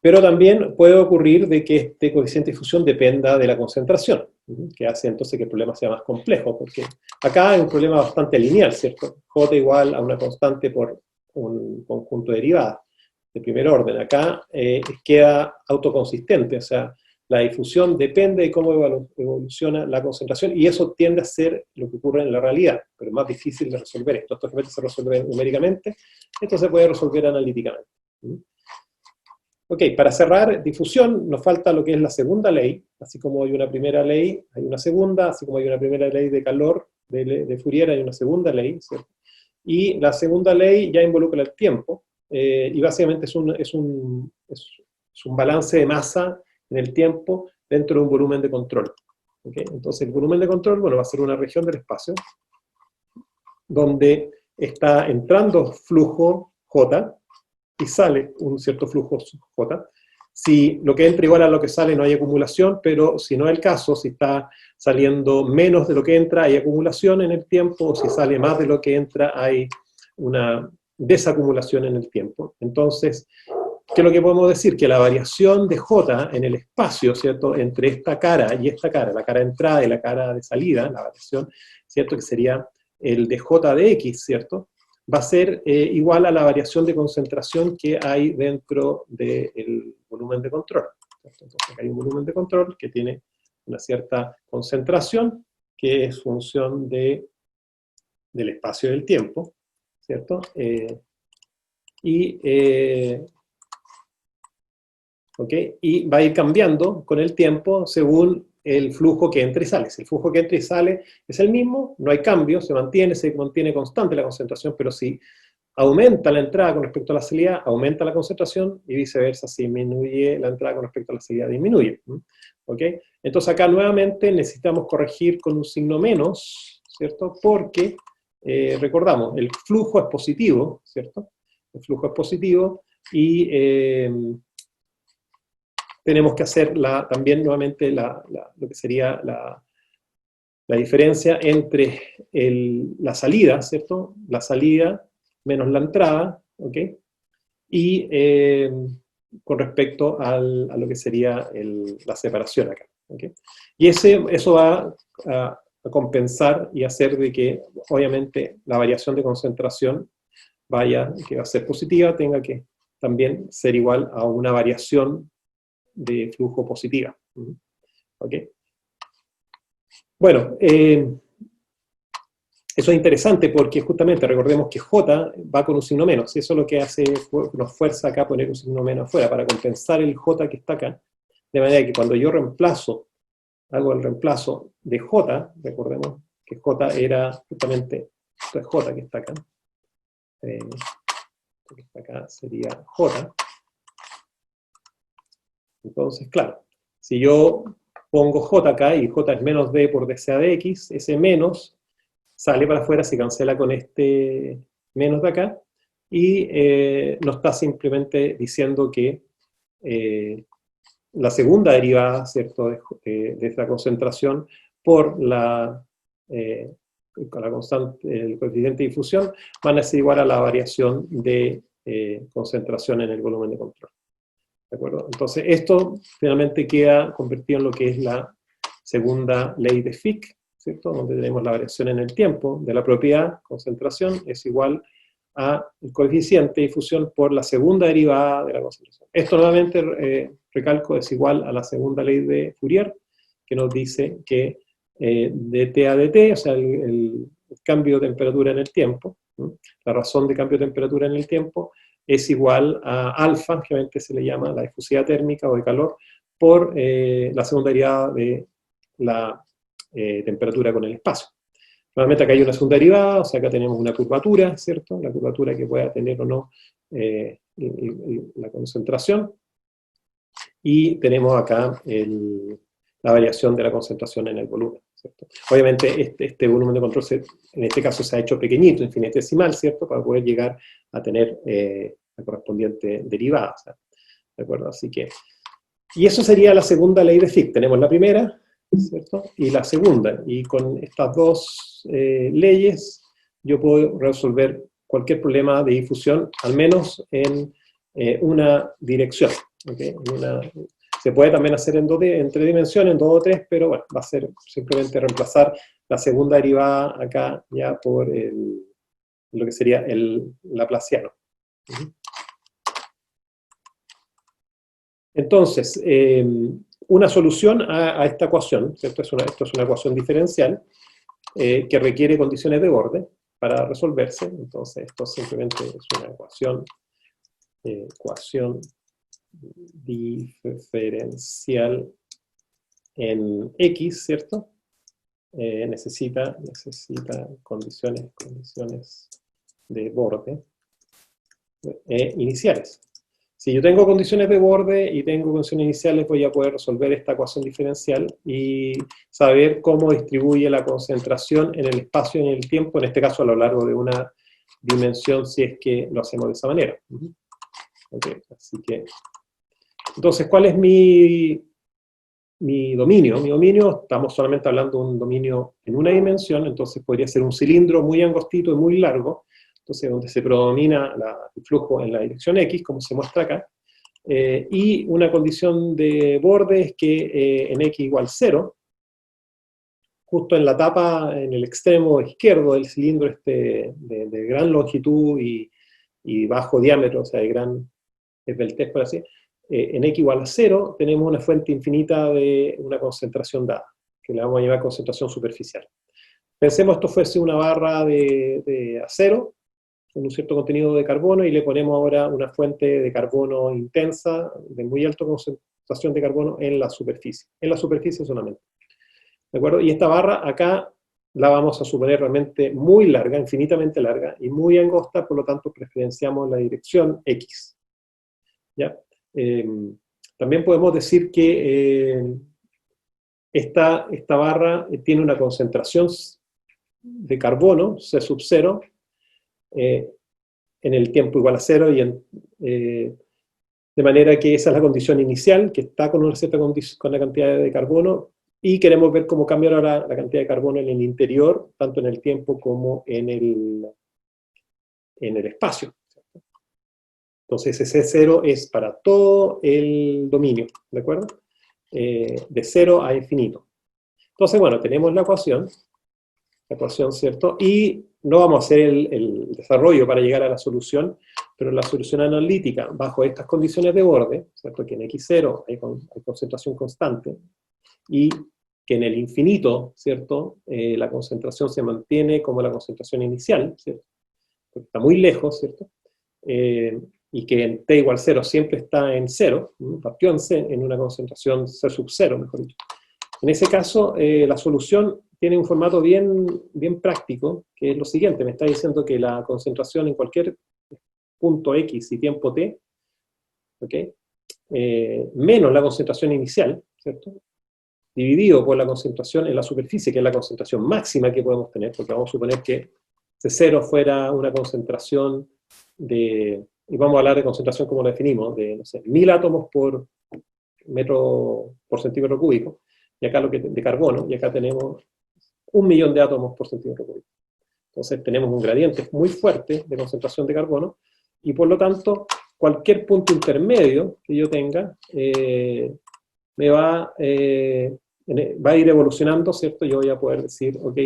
pero también puede ocurrir de que este coeficiente de difusión dependa de la concentración, que hace entonces que el problema sea más complejo, porque acá hay un problema bastante lineal, ¿cierto? J igual a una constante por un conjunto de derivadas de primer orden. Acá queda autoconsistente, o sea, la difusión depende de cómo evoluciona la concentración, y eso tiende a ser lo que ocurre en la realidad, pero es más difícil de resolver esto. Esto se resuelve numéricamente, esto se puede resolver analíticamente. Ok, para cerrar difusión, nos falta lo que es la segunda ley. Así como hay una primera ley, hay una segunda, así como hay una primera ley de calor de Fourier, hay una segunda ley, ¿cierto? Y la segunda ley ya involucra el tiempo, y básicamente es un balance de masa en el tiempo dentro de un volumen de control. ¿Okay? Entonces el volumen de control, bueno, va a ser una región del espacio donde está entrando flujo J, y sale un cierto flujo J. Si lo que entra igual a lo que sale, no hay acumulación, pero si no es el caso, si está saliendo menos de lo que entra, hay acumulación en el tiempo, o si sale más de lo que entra, hay una desacumulación en el tiempo. Entonces, ¿qué es lo que podemos decir? Que la variación de J en el espacio, ¿cierto?, entre esta cara y esta cara, la cara de entrada y la cara de salida, la variación, ¿cierto?, que sería el de J de X, ¿cierto?, va a ser igual a la variación de concentración que hay dentro del volumen de control. Entonces hay un volumen de control que tiene una cierta concentración, que es función del espacio y del tiempo, ¿cierto? Y va a ir cambiando con el tiempo según el flujo que entra y sale. Si el flujo que entra y sale es el mismo, no hay cambio, se mantiene constante la concentración, pero si aumenta la entrada con respecto a la salida, aumenta la concentración, y viceversa, si disminuye la entrada con respecto a la salida, disminuye. ¿Ok? Entonces acá nuevamente necesitamos corregir con un signo menos, ¿cierto? Porque, recordamos, el flujo es positivo, ¿cierto? El flujo es positivo, y tenemos que hacer también nuevamente lo que sería la diferencia entre la salida, ¿cierto? La salida menos la entrada, ¿ok? Y con respecto a lo que sería la separación acá, ¿ok? Y eso va a compensar y hacer de que, obviamente, la variación de concentración que va a ser positiva, tenga que también ser igual a una variación de flujo positiva. ¿Ok? Bueno, eso es interesante porque justamente recordemos que J va con un signo menos, y eso es lo que nos fuerza acá a poner un signo menos afuera, para compensar el J que está acá, de manera que cuando yo hago el reemplazo de J, recordemos que J era justamente, esto es J que está acá, esto que está acá sería J. Entonces, claro, si yo pongo J acá, y J es menos D por dCA de X, ese menos sale para afuera, se cancela con este menos de acá, y nos está simplemente diciendo que la segunda derivada, ¿cierto?, de esta concentración por con la constante, el coeficiente de difusión, van a ser igual a la variación de concentración en el volumen de control. ¿De acuerdo? Entonces, esto finalmente queda convertido en lo que es la segunda ley de Fick, ¿cierto? Donde tenemos la variación en el tiempo de la propiedad, concentración, es igual al coeficiente de difusión por la segunda derivada de la concentración. Esto nuevamente, recalco, es igual a la segunda ley de Fourier, que nos dice que dt a dt, o sea, el cambio de temperatura en el tiempo, la razón de cambio de temperatura en el tiempo, es igual a alfa, generalmente se le llama la difusividad térmica o de calor, por la segunda derivada de la temperatura con el espacio. Nuevamente acá hay una segunda derivada, o sea, acá tenemos una curvatura, ¿cierto? La curvatura que pueda tener o no la concentración. Y tenemos acá la variación de la concentración en el volumen, ¿cierto? Obviamente este volumen de control en este caso se ha hecho pequeñito, infinitesimal, ¿cierto?, para poder llegar a tener la correspondiente derivada, ¿de acuerdo? Así que, y eso sería la segunda ley de Fick. Tenemos la primera, ¿cierto?, y la segunda, y con estas dos leyes yo puedo resolver cualquier problema de difusión, al menos en una dirección, ¿okay? Se puede también hacer en tres dimensiones, en 2 o 3, pero bueno, va a ser simplemente reemplazar la segunda derivada acá ya por lo que sería el laplaciano. Entonces, una solución a esta ecuación, ¿cierto? Esto es una ecuación diferencial que requiere condiciones de borde para resolverse. Entonces, esto simplemente es una ecuación diferencial en X, ¿cierto? Necesita condiciones de borde iniciales. Si yo tengo condiciones de borde y tengo condiciones iniciales, voy a poder resolver esta ecuación diferencial y saber cómo distribuye la concentración en el espacio y en el tiempo, en este caso a lo largo de una dimensión, si es que lo hacemos de esa manera. ¿Ok? Así que, entonces, ¿cuál es mi dominio? Mi dominio, estamos solamente hablando de un dominio en una dimensión, entonces podría ser un cilindro muy angostito y muy largo, entonces donde se predomina el flujo en la dirección X, como se muestra acá, y una condición de borde es que en X igual 0, justo en la tapa, en el extremo izquierdo del cilindro de gran longitud y bajo diámetro, o sea, de gran esbeltez, por así, en X igual a 0, tenemos una fuente infinita de una concentración dada, que le vamos a llamar concentración superficial. Pensemos esto fuese una barra de acero, con un cierto contenido de carbono, y le ponemos ahora una fuente de carbono intensa, de muy alta concentración de carbono en la superficie solamente. ¿De acuerdo? Y esta barra acá la vamos a suponer realmente muy larga, infinitamente larga, y muy angosta, por lo tanto preferenciamos la dirección X. ¿Ya? También podemos decir que esta barra tiene una concentración de carbono, C sub 0, en el tiempo igual a 0, de manera que esa es la condición inicial, que está con una cierta con la cantidad de carbono, y queremos ver cómo cambia ahora la cantidad de carbono en el interior, tanto en el tiempo como en el espacio. Entonces ese C0 es para todo el dominio, ¿de acuerdo? De 0 a infinito. Entonces, bueno, tenemos la ecuación, ¿cierto? Y no vamos a hacer el desarrollo para llegar a la solución, pero la solución analítica, bajo estas condiciones de borde, ¿cierto? Que en X0 hay concentración constante, y que en el infinito, ¿cierto? La concentración se mantiene como la concentración inicial, ¿cierto? Porque está muy lejos, ¿cierto? Y que en T igual 0 siempre está en 0, partió en una concentración C sub 0, mejor dicho. En ese caso, la solución tiene un formato bien práctico, que es lo siguiente: me está diciendo que la concentración en cualquier punto X y tiempo T, ¿okay? Menos la concentración inicial, ¿cierto? Dividido por la concentración en la superficie, que es la concentración máxima que podemos tener, porque vamos a suponer que C0 fuera una concentración y vamos a hablar de concentración como lo definimos, de, no sé, 1000 átomos por centímetro cúbico, y acá de carbono, y acá tenemos 1.000.000 de átomos por centímetro cúbico. Entonces tenemos un gradiente muy fuerte de concentración de carbono, y por lo tanto, cualquier punto intermedio que yo tenga, me va a ir evolucionando, ¿cierto? Yo voy a poder decir, ok,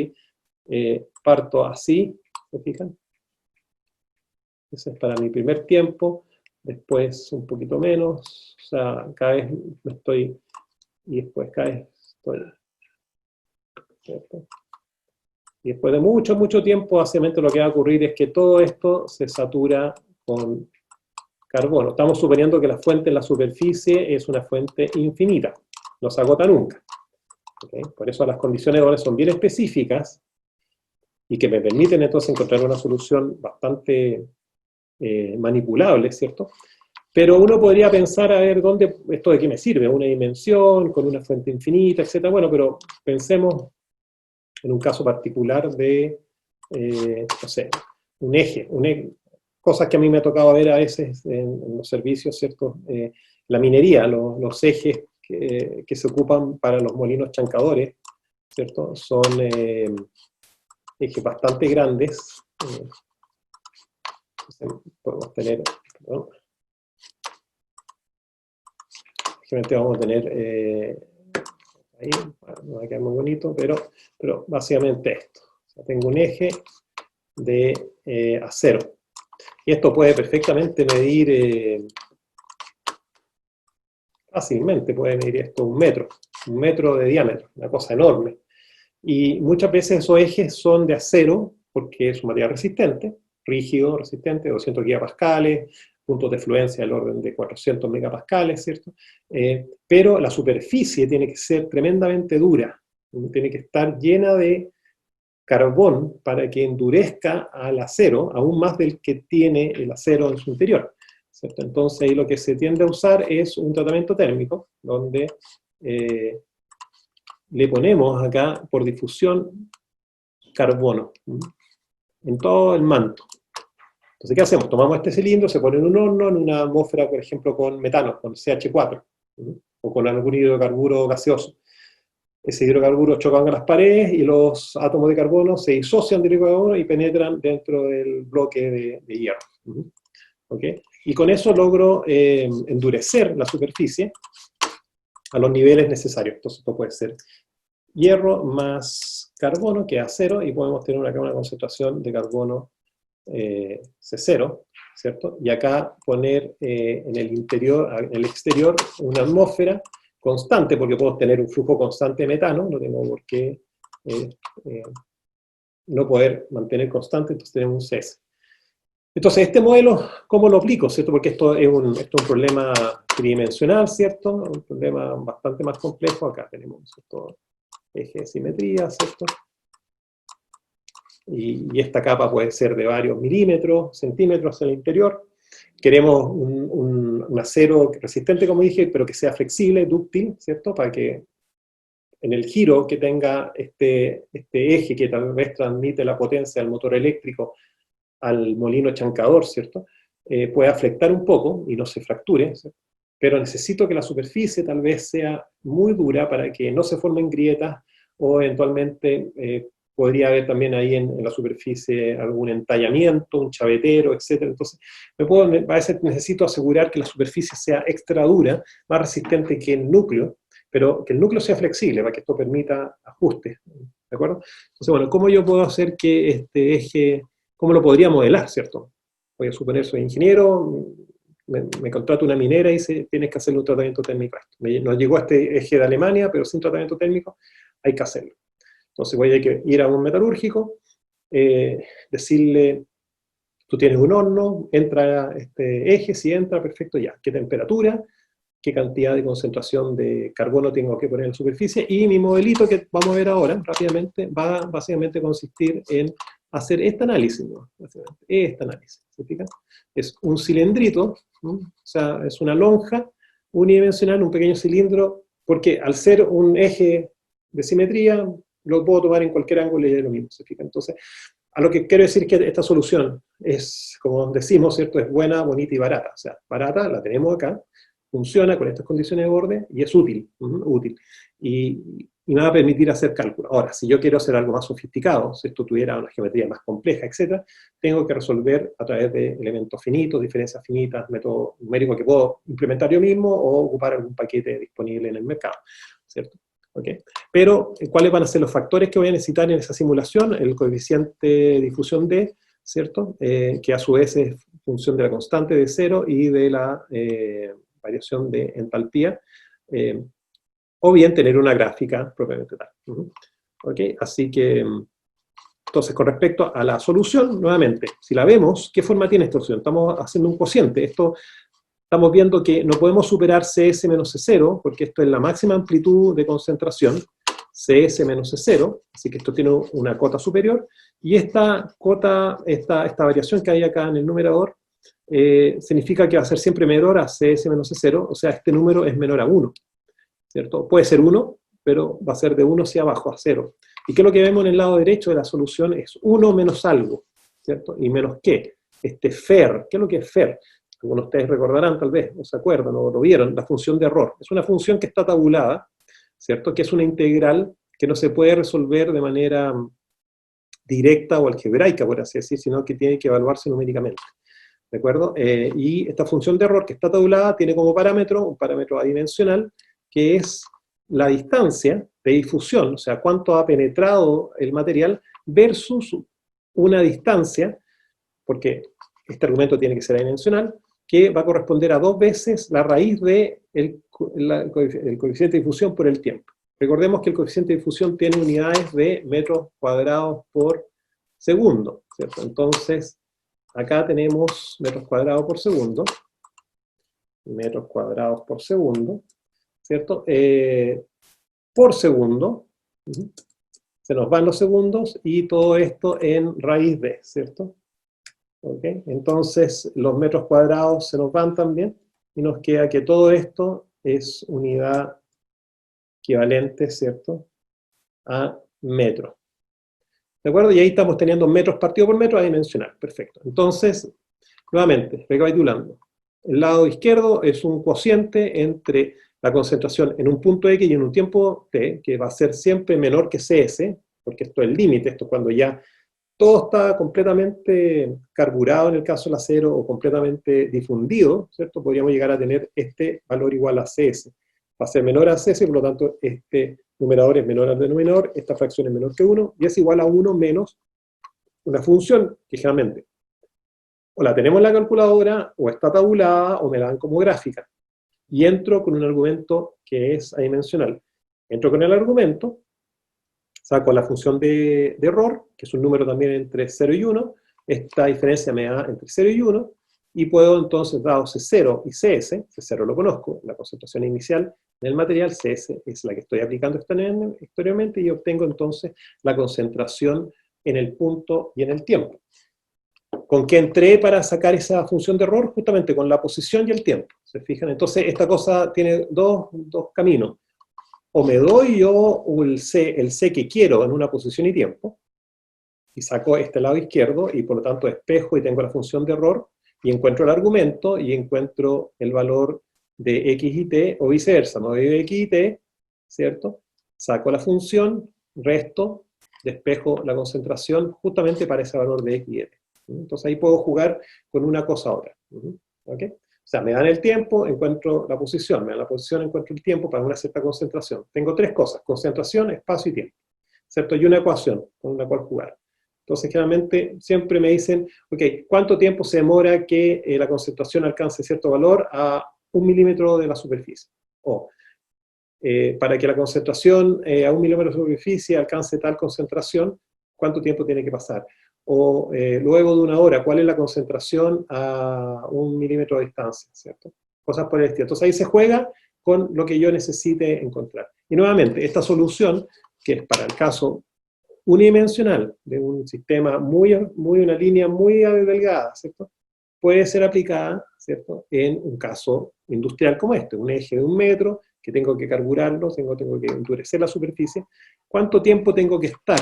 parto así, ¿se fijan? Ese es para mi primer tiempo, después un poquito menos, o sea, cada vez me estoy, y después cada vez estoy, ¿cierto? Y después de mucho tiempo, básicamente lo que va a ocurrir es que todo esto se satura con carbono. Estamos suponiendo que la fuente en la superficie es una fuente infinita, no se agota nunca. ¿Okay? Por eso las condiciones de borde son bien específicas y que me permiten entonces encontrar una solución bastante manipulable, ¿cierto? Pero uno podría pensar, a ver, ¿esto de qué me sirve? Una dimensión, con una fuente infinita, etc. Bueno, pero pensemos en un caso particular de, no sé, un eje, cosas que a mí me ha tocado ver a veces en los servicios, ¿cierto? La minería, los ejes que se ocupan para los molinos chancadores, ¿cierto? Son ejes bastante grandes. Podemos tener, perdón, generalmente vamos a tener ahí, no va a quedar muy bonito, pero básicamente esto. O sea, tengo un eje de acero. Y esto puede perfectamente medir, fácilmente puede medir esto un metro de diámetro, una cosa enorme. Y muchas veces esos ejes son de acero, porque es un material resistente, rígido, resistente, 200 gigapascales, puntos de fluencia del orden de 400 megapascales, ¿cierto? Pero la superficie tiene que ser tremendamente dura, tiene que estar llena de carbón para que endurezca al acero, aún más del que tiene el acero en su interior, ¿cierto? Entonces ahí lo que se tiende a usar es un tratamiento térmico, donde le ponemos acá por difusión carbono en todo el manto. Entonces, ¿qué hacemos? Tomamos este cilindro, se pone en un horno, en una atmósfera, por ejemplo, con metano, con CH4, o con algún hidrocarburo gaseoso. Ese hidrocarburo choca con las paredes y los átomos de carbono se disocian del hidrocarburo y penetran dentro del bloque de hierro. ¿Okay? Y con eso logro endurecer la superficie a los niveles necesarios. Entonces esto puede ser hierro más carbono, que es a cero, y podemos tener acá una concentración de carbono C0, ¿cierto? Y acá poner en el interior, en el exterior, una atmósfera constante, porque puedo tener un flujo constante de metano, no tengo por qué no poder mantener constante, entonces tenemos un CS. Entonces, este modelo, ¿cómo lo aplico? ¿Cierto? Porque esto es un problema tridimensional, ¿cierto? Un problema bastante más complejo. Acá tenemos estos ejes de simetría, ¿cierto? Y esta capa puede ser de varios milímetros, centímetros en el interior. Queremos un acero resistente, como dije, pero que sea flexible, dúctil, ¿cierto? Para que en el giro que tenga este eje que tal vez transmite la potencia del motor eléctrico al molino chancador, ¿cierto? Pueda flectar un poco y no se fracture, ¿cierto? Pero necesito que la superficie tal vez sea muy dura para que no se formen grietas o eventualmente podría haber también ahí en la superficie algún entallamiento, un chavetero, etc. Entonces, a veces necesito asegurar que la superficie sea extra dura, más resistente que el núcleo, pero que el núcleo sea flexible para que esto permita ajustes, ¿de acuerdo? Entonces, bueno, ¿cómo yo puedo hacer que este eje, cómo lo podría modelar, ¿cierto? Voy a suponer, soy ingeniero, me contrato una minera y dice, tienes que hacerle un tratamiento térmico a esto. Nos llegó a este eje de Alemania, pero sin tratamiento térmico, hay que hacerlo. Entonces voy a ir a un metalúrgico, decirle, tú tienes un horno, entra este eje, si entra, perfecto, ya. ¿Qué temperatura? ¿Qué cantidad de concentración de carbono tengo que poner en la superficie? Y mi modelito que vamos a ver ahora, rápidamente, va básicamente a consistir en hacer este análisis, ¿no? Este análisis, ¿se fijan? Es un cilindrito, ¿no? O sea, es una lonja unidimensional, un pequeño cilindro, porque al ser un eje de simetría, lo puedo tomar en cualquier ángulo y es lo mismo, ¿se fijan? Entonces, a lo que quiero decir que esta solución es, como decimos, ¿cierto? Es buena, bonita y barata. O sea, barata, la tenemos acá, funciona con estas condiciones de borde y es útil, útil. Y me va a permitir hacer cálculos. Ahora, si yo quiero hacer algo más sofisticado, si esto tuviera una geometría más compleja, etc., tengo que resolver a través de elementos finitos, diferencias finitas, método numérico que puedo implementar yo mismo o ocupar algún paquete disponible en el mercado, ¿cierto? ¿Okay? Pero, ¿cuáles van a ser los factores que voy a necesitar en esa simulación? El coeficiente de difusión D, ¿cierto? Que a su vez es función de la constante de cero y de la variación de entalpía, o bien tener una gráfica propiamente tal. ¿Okay? Así que, entonces, con respecto a la solución, nuevamente, si la vemos, ¿qué forma tiene esta solución? Estamos haciendo un cociente. Esto, estamos viendo que no podemos superar CS menos C0, porque esto es la máxima amplitud de concentración, CS menos C0, así que esto tiene una cota superior, y esta cota, esta variación que hay acá en el numerador, significa que va a ser siempre menor a CS menos C0, o sea, este número es menor a 1, ¿cierto? Puede ser 1, pero va a ser de 1 hacia abajo, a 0. ¿Y qué es lo que vemos en el lado derecho de la solución? Es 1 menos algo, ¿cierto? ¿Y menos qué? FER, ¿qué es lo que es FER? Algunos de ustedes recordarán, tal vez, no se acuerdan, o lo vieron, la función de error. Es una función que está tabulada, ¿cierto? Que es una integral que no se puede resolver de manera directa o algebraica, por así decir, sino que tiene que evaluarse numéricamente. ¿De acuerdo? Y esta función de error que está tabulada tiene como parámetro, un parámetro adimensional, que es la distancia de difusión, o sea, cuánto ha penetrado el material, versus una distancia, porque este argumento tiene que ser adimensional, que va a corresponder a 2 veces la raíz del coeficiente de difusión por el tiempo. Recordemos que el coeficiente de difusión tiene unidades de metros cuadrados por segundo, ¿cierto? Entonces, acá tenemos metros cuadrados por segundo, ¿cierto? Por segundo, se nos van los segundos, y todo esto en raíz de, ¿cierto? ¿Okay? Entonces, los metros cuadrados se nos van también, y nos queda que todo esto es unidad equivalente, ¿cierto?, a metro. ¿De acuerdo? Y ahí estamos teniendo metros partido por metro adimensional. Perfecto. Entonces, Nuevamente, recapitulando. El lado izquierdo es un cociente entre la concentración en un punto X y en un tiempo T, que va a ser siempre menor que Cs, porque esto es el límite, esto es cuando ya todo está completamente carburado en el caso del acero o completamente difundido, ¿cierto? Podríamos llegar a tener este valor igual a Cs. Va a ser menor a Cs, por lo tanto, este numerador es menor al denominador, esta fracción es menor que 1, y es igual a 1 menos una función que generalmente o la tenemos en la calculadora, o está tabulada, o me la dan como gráfica. Y entro con un argumento que es adimensional. Entro con el argumento, saco la función de error, que es un número también entre 0 y 1, esta diferencia me da entre 0 y 1, y puedo entonces, dado C0 y CS, C0 lo conozco, la concentración inicial del material, CS es la que estoy aplicando exteriormente, y obtengo entonces la concentración en el punto y en el tiempo. ¿Con qué entré para sacar esa función de error? Justamente con la posición y el tiempo. ¿Se fijan? Entonces, esta cosa tiene dos caminos. O me doy yo el C que quiero en una posición y tiempo, y saco este lado izquierdo, y por lo tanto despejo y tengo la función de error, y encuentro el argumento, y encuentro el valor de X y T, o viceversa. Me doy de X y T, ¿cierto? Saco la función, resto, despejo la concentración justamente para ese valor de X y T. Entonces ahí puedo jugar con una cosa a otra. ¿Okay? O sea, me dan el tiempo, encuentro la posición, me dan la posición, encuentro el tiempo para una cierta concentración. Tengo tres cosas: concentración, espacio y tiempo, ¿cierto? Y una ecuación con la cual jugar. Entonces, generalmente, siempre me dicen, ok, ¿cuánto tiempo se demora que la concentración alcance cierto valor a 1 milímetro de la superficie? O, para que la concentración a 1 milímetro de superficie alcance tal concentración, ¿cuánto tiempo tiene que pasar? O luego de una hora, ¿cuál es la concentración a 1 milímetro de distancia? ¿Cierto? Cosas por el estilo. Entonces ahí se juega con lo que yo necesite encontrar. Y nuevamente, esta solución, que es para el caso unidimensional de un sistema una línea muy delgada, ¿cierto? Puede ser aplicada, ¿cierto?, en un caso industrial como este, un eje de 1 metro, que tengo que carburarlo, tengo que endurecer la superficie. ¿Cuánto tiempo tengo que estar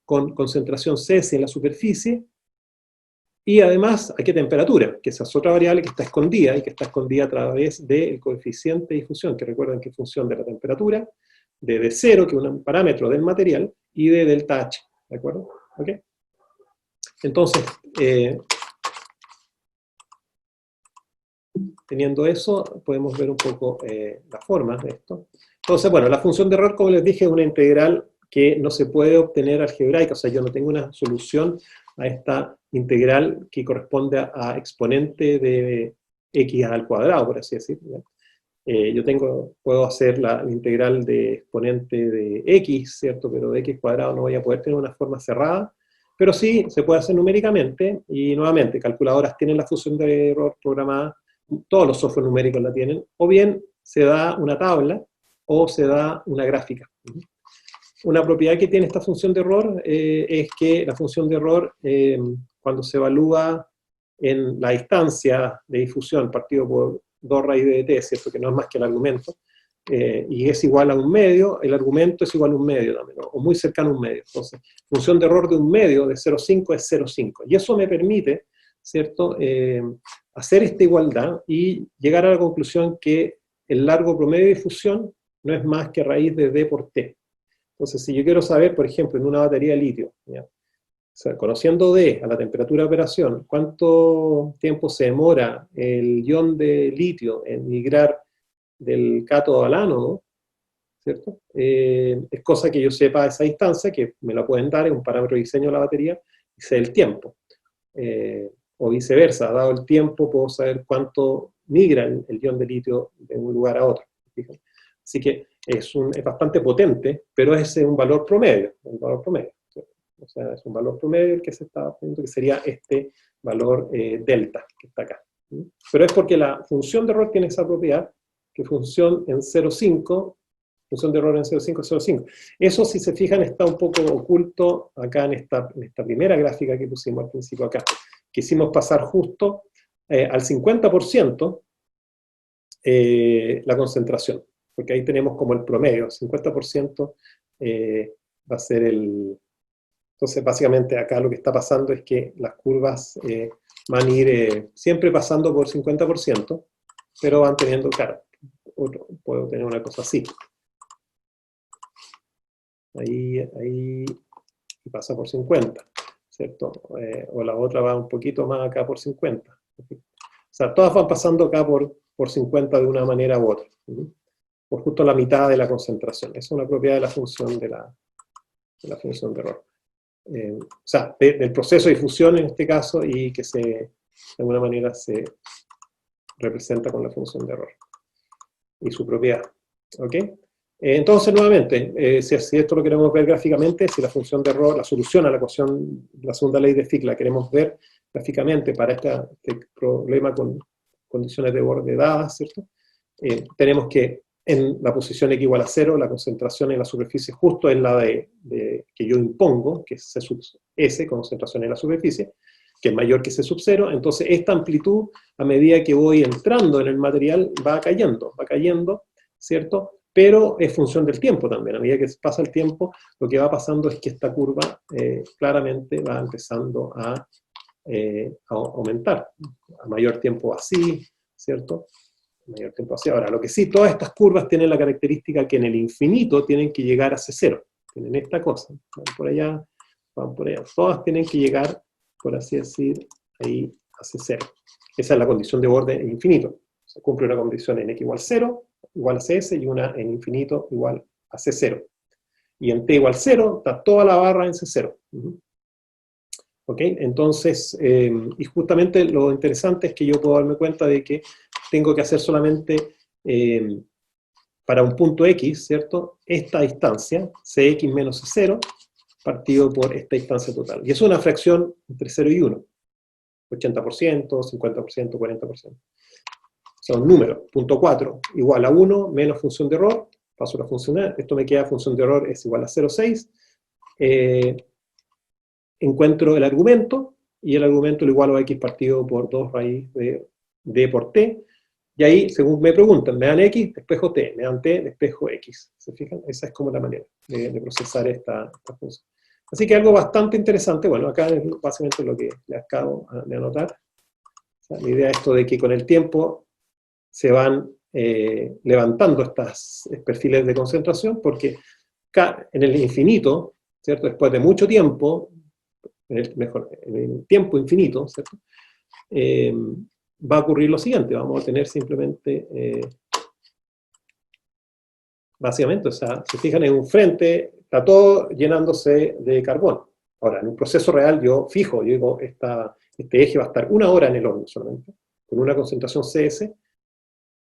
con concentración CS en la superficie? Y además, ¿a qué temperatura? Que esa es otra variable que está escondida, y que está escondida a través del coeficiente de difusión, que recuerden que es función de la temperatura, de D0, que es un parámetro del material, y de delta H, ¿de acuerdo? ¿Ok? Entonces, teniendo eso, podemos ver un poco las formas de esto. Entonces, bueno, la función de error, como les dije, es una integral que no se puede obtener algebraica, o sea, yo no tengo una solución a esta integral que corresponde a exponente de x al cuadrado, por así decirlo. Puedo hacer la integral de exponente de x, ¿cierto? Pero de x cuadrado no voy a poder tener una forma cerrada, pero sí se puede hacer numéricamente, y nuevamente, calculadoras tienen la función de error programada, todos los software numéricos la tienen, o bien se da una tabla, o se da una gráfica. Una propiedad que tiene esta función de error es que la función de error, cuando se evalúa en la distancia de difusión partido por 2 raíz de t, ¿cierto? Que no es más que el argumento, y es igual a 1 medio, el argumento es igual a 1 medio también, o muy cercano a 1 medio. Entonces, función de error de 1 medio, de 0,5, es 0,5. Y eso me permite, ¿cierto?, hacer esta igualdad y llegar a la conclusión que el largo promedio de difusión no es más que raíz de d por t. Entonces, si yo quiero saber, por ejemplo, en una batería de litio, ¿ya?, o sea, conociendo D a la temperatura de operación, cuánto tiempo se demora el ion de litio en migrar del cátodo al ánodo, ¿cierto? Es cosa que yo sepa a esa distancia, que me la pueden dar, es un parámetro de diseño de la batería, y sé el tiempo. O viceversa, dado el tiempo, puedo saber cuánto migra el ion de litio de un lugar a otro. ¿Fíjate? Así que es bastante potente, pero es un valor promedio, O sea, es un valor promedio el que se está obteniendo, que sería este valor delta, que está acá. Pero es porque la función de error tiene esa propiedad, que función en 0,5, función de error en 0,5 es 0,5. Eso, si se fijan, está un poco oculto acá en esta primera gráfica que pusimos al principio acá. Quisimos pasar justo al 50% la concentración, porque ahí tenemos como el promedio, 50% va a ser el... Entonces, básicamente acá lo que está pasando es que las curvas van a ir siempre pasando por 50%, pero van teniendo, claro, puedo tener una cosa así. Ahí pasa por 50, ¿cierto? O la otra va un poquito más acá por 50. O sea, todas van pasando acá por 50 de una manera u otra, por justo la mitad de la concentración. Esa es una propiedad de la función de la función de error. O sea, del proceso de difusión en este caso, y que de alguna manera se representa con la función de error y su propiedad. ¿Ok? Entonces, nuevamente, si esto lo queremos ver gráficamente, si la función de error, la solución a la ecuación, la segunda ley de Fick, la queremos ver gráficamente para este problema con condiciones de borde dadas, ¿cierto? Tenemos que en la posición x igual a 0, la concentración en la superficie justo es la que yo impongo, que es C sub S, concentración en la superficie, que es mayor que C sub 0, entonces esta amplitud, a medida que voy entrando en el material, va cayendo, ¿cierto? Pero es función del tiempo también. A medida que pasa el tiempo, lo que va pasando es que esta curva claramente va empezando a aumentar. A mayor tiempo así, ¿cierto? A mayor tiempo así. Ahora, lo que sí, todas estas curvas tienen la característica que en el infinito tienen que llegar a C0. Tienen esta cosa. Van por allá, van por allá. Todas tienen que llegar, por así decir, ahí a C0. Esa es la condición de borde infinito. Se cumple una condición en x igual 0, igual a CS, y una en infinito igual a C0. Y en t igual 0 está toda la barra en C0. ¿Ok? Entonces, y justamente lo interesante es que yo puedo darme cuenta de que tengo que hacer solamente para un punto X, ¿cierto? Esta distancia, Cx menos C0, partido por esta distancia total. Y es una fracción entre 0 y 1. 80%, 50%, 40%. Son números. Punto 4 igual a 1 menos función de error. Paso la función A. Esto me queda función de error es igual a 0,6. Encuentro el argumento, y el argumento lo igualo a x partido por 2 raíz de d por t. Y ahí, según me preguntan, me dan x, despejo t, me dan t, despejo x. ¿Se fijan? Esa es como la manera de procesar esta función. Así que algo bastante interesante. Bueno, acá es básicamente lo que le acabo de anotar. O sea, la idea es esto de que con el tiempo se van levantando estos perfiles de concentración, porque en el infinito, ¿cierto? Después de mucho tiempo, en el tiempo infinito, ¿cierto? Va a ocurrir lo siguiente, vamos a tener simplemente, básicamente, o sea, se fijan en un frente, está todo llenándose de carbón. Ahora, en un proceso real yo fijo, yo digo, este eje va a estar 1 hora en el horno solamente, con una concentración CS,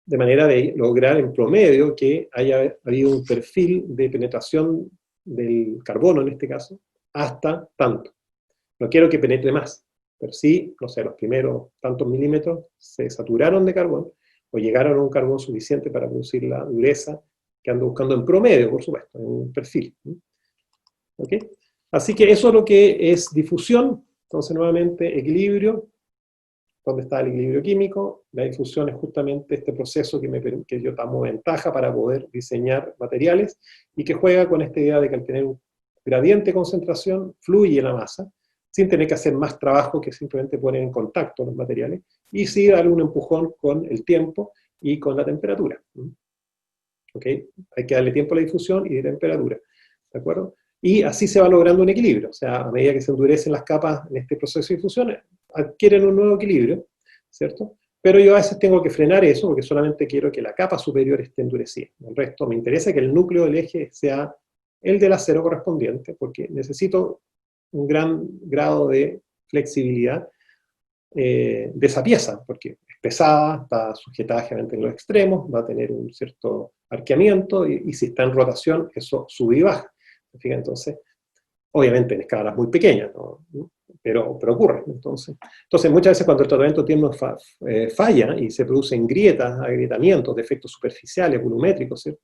de manera de lograr en promedio que haya habido un perfil de penetración del carbono, en este caso, hasta tanto. No quiero que penetre más, pero sí, no sé, los primeros tantos milímetros se saturaron de carbón, o llegaron a un carbón suficiente para producir la dureza que ando buscando en promedio, por supuesto, en un perfil. ¿Ok? Así que eso es lo que es difusión. Entonces, nuevamente, equilibrio. ¿Dónde está el equilibrio químico? La difusión es justamente este proceso que yo tomo ventaja para poder diseñar materiales, y que juega con esta idea de que al tener un gradiente de concentración fluye la masa, sin tener que hacer más trabajo que simplemente poner en contacto los materiales, y sí darle un empujón con el tiempo y con la temperatura. ¿Ok? Hay que darle tiempo a la difusión y de temperatura. ¿De acuerdo? Y así se va logrando un equilibrio. O sea, a medida que se endurecen las capas en este proceso de difusión, adquieren un nuevo equilibrio, ¿cierto? Pero yo a veces tengo que frenar eso, porque solamente quiero que la capa superior esté endurecida. El resto, me interesa que el núcleo del eje sea el del acero correspondiente, porque necesito un gran grado de flexibilidad de esa pieza, porque es pesada, está sujetada generalmente en los extremos, va a tener un cierto arqueamiento, y si está en rotación, eso sube y baja. Entonces, obviamente en escalas muy pequeñas, ¿no? Pero ocurre. Entonces, muchas veces cuando el tratamiento tiene falla y se producen grietas, agrietamientos, defectos superficiales, volumétricos, ¿sí?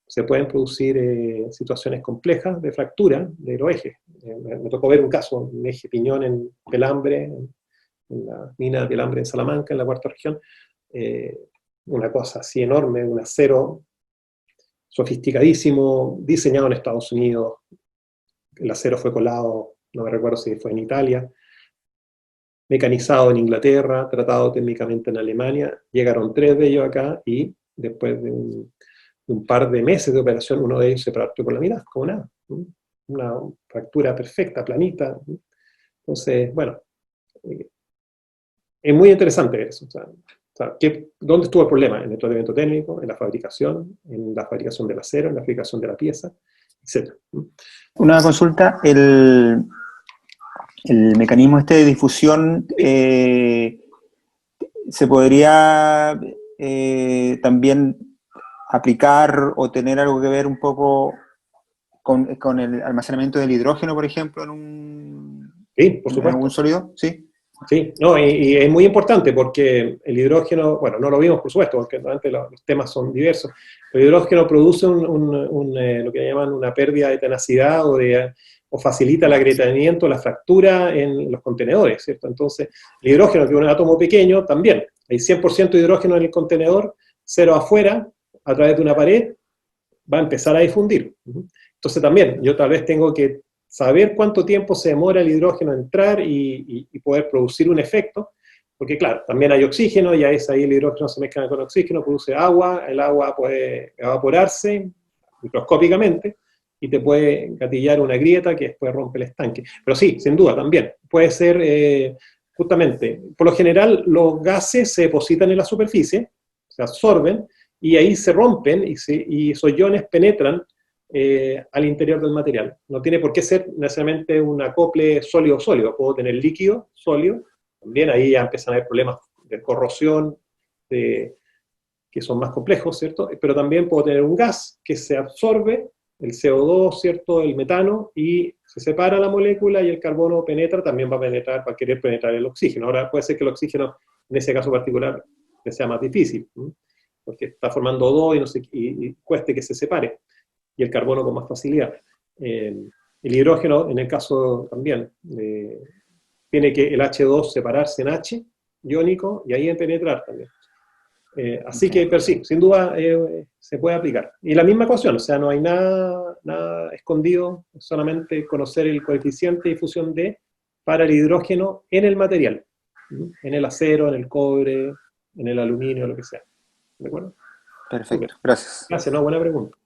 Se pueden producir situaciones complejas de fractura de los ejes. Me tocó ver un caso, un eje piñón en Pelambre, en la mina de Pelambre en Salamanca, en la cuarta región, una cosa así enorme, un acero sofisticadísimo, diseñado en Estados Unidos. El acero fue colado, no me recuerdo si fue en Italia, mecanizado en Inglaterra, tratado técnicamente en Alemania, llegaron 3 de ellos acá y después de un par de meses de operación, uno de ellos se partió por la mitad, como nada. Una fractura perfecta, planita. Entonces, bueno, es muy interesante eso. O sea, ¿dónde estuvo el problema? En el tratamiento técnico, en la fabricación del acero, en la fabricación de la pieza, etc. Una consulta, el mecanismo este de difusión se podría también aplicar o tener algo que ver un poco con el almacenamiento del hidrógeno, por ejemplo, Sí, por en algún supuesto. sólido, ¿sí? Sí, no, y es muy importante porque el hidrógeno, bueno, no lo vimos por supuesto, porque antes los temas son diversos, el hidrógeno produce lo que llaman una pérdida de tenacidad o facilita el agrietamiento, la fractura en los contenedores, ¿cierto? Entonces, el hidrógeno, que es un átomo pequeño, también, hay 100% de hidrógeno en el contenedor, cero afuera, a través de una pared, va a empezar a difundir. Entonces también, yo tal vez tengo que saber cuánto tiempo se demora el hidrógeno en entrar y poder producir un efecto, porque claro, también hay oxígeno, y ahí el hidrógeno se mezcla con oxígeno, produce agua, el agua puede evaporarse microscópicamente, y te puede gatillar una grieta que después rompe el estanque. Pero sí, sin duda, también, puede ser, justamente, por lo general los gases se depositan en la superficie, se absorben, y ahí se rompen, y esos iones penetran al interior del material. No tiene por qué ser necesariamente un acople sólido-sólido, puedo tener líquido, sólido, también ahí ya empiezan a haber problemas de corrosión, que son más complejos, ¿cierto? Pero también puedo tener un gas que se absorbe, el CO2, ¿cierto?, el metano, y se separa la molécula y el carbono penetra, también va a querer penetrar el oxígeno. Ahora puede ser que el oxígeno, en ese caso particular, le sea más difícil, porque está formando O2 y, no sé, y cueste que se separe, y el carbono con más facilidad. El hidrógeno, en el caso también, tiene que el H2 separarse en H, iónico, y ahí en penetrar también. Así que, pero sí, sin duda se puede aplicar. Y la misma ecuación, o sea, no hay nada escondido, solamente conocer el coeficiente de difusión D para el hidrógeno en el material, en el acero, en el cobre, en el aluminio, lo que sea. ¿De acuerdo? Perfecto, gracias. Gracias, no, buena pregunta.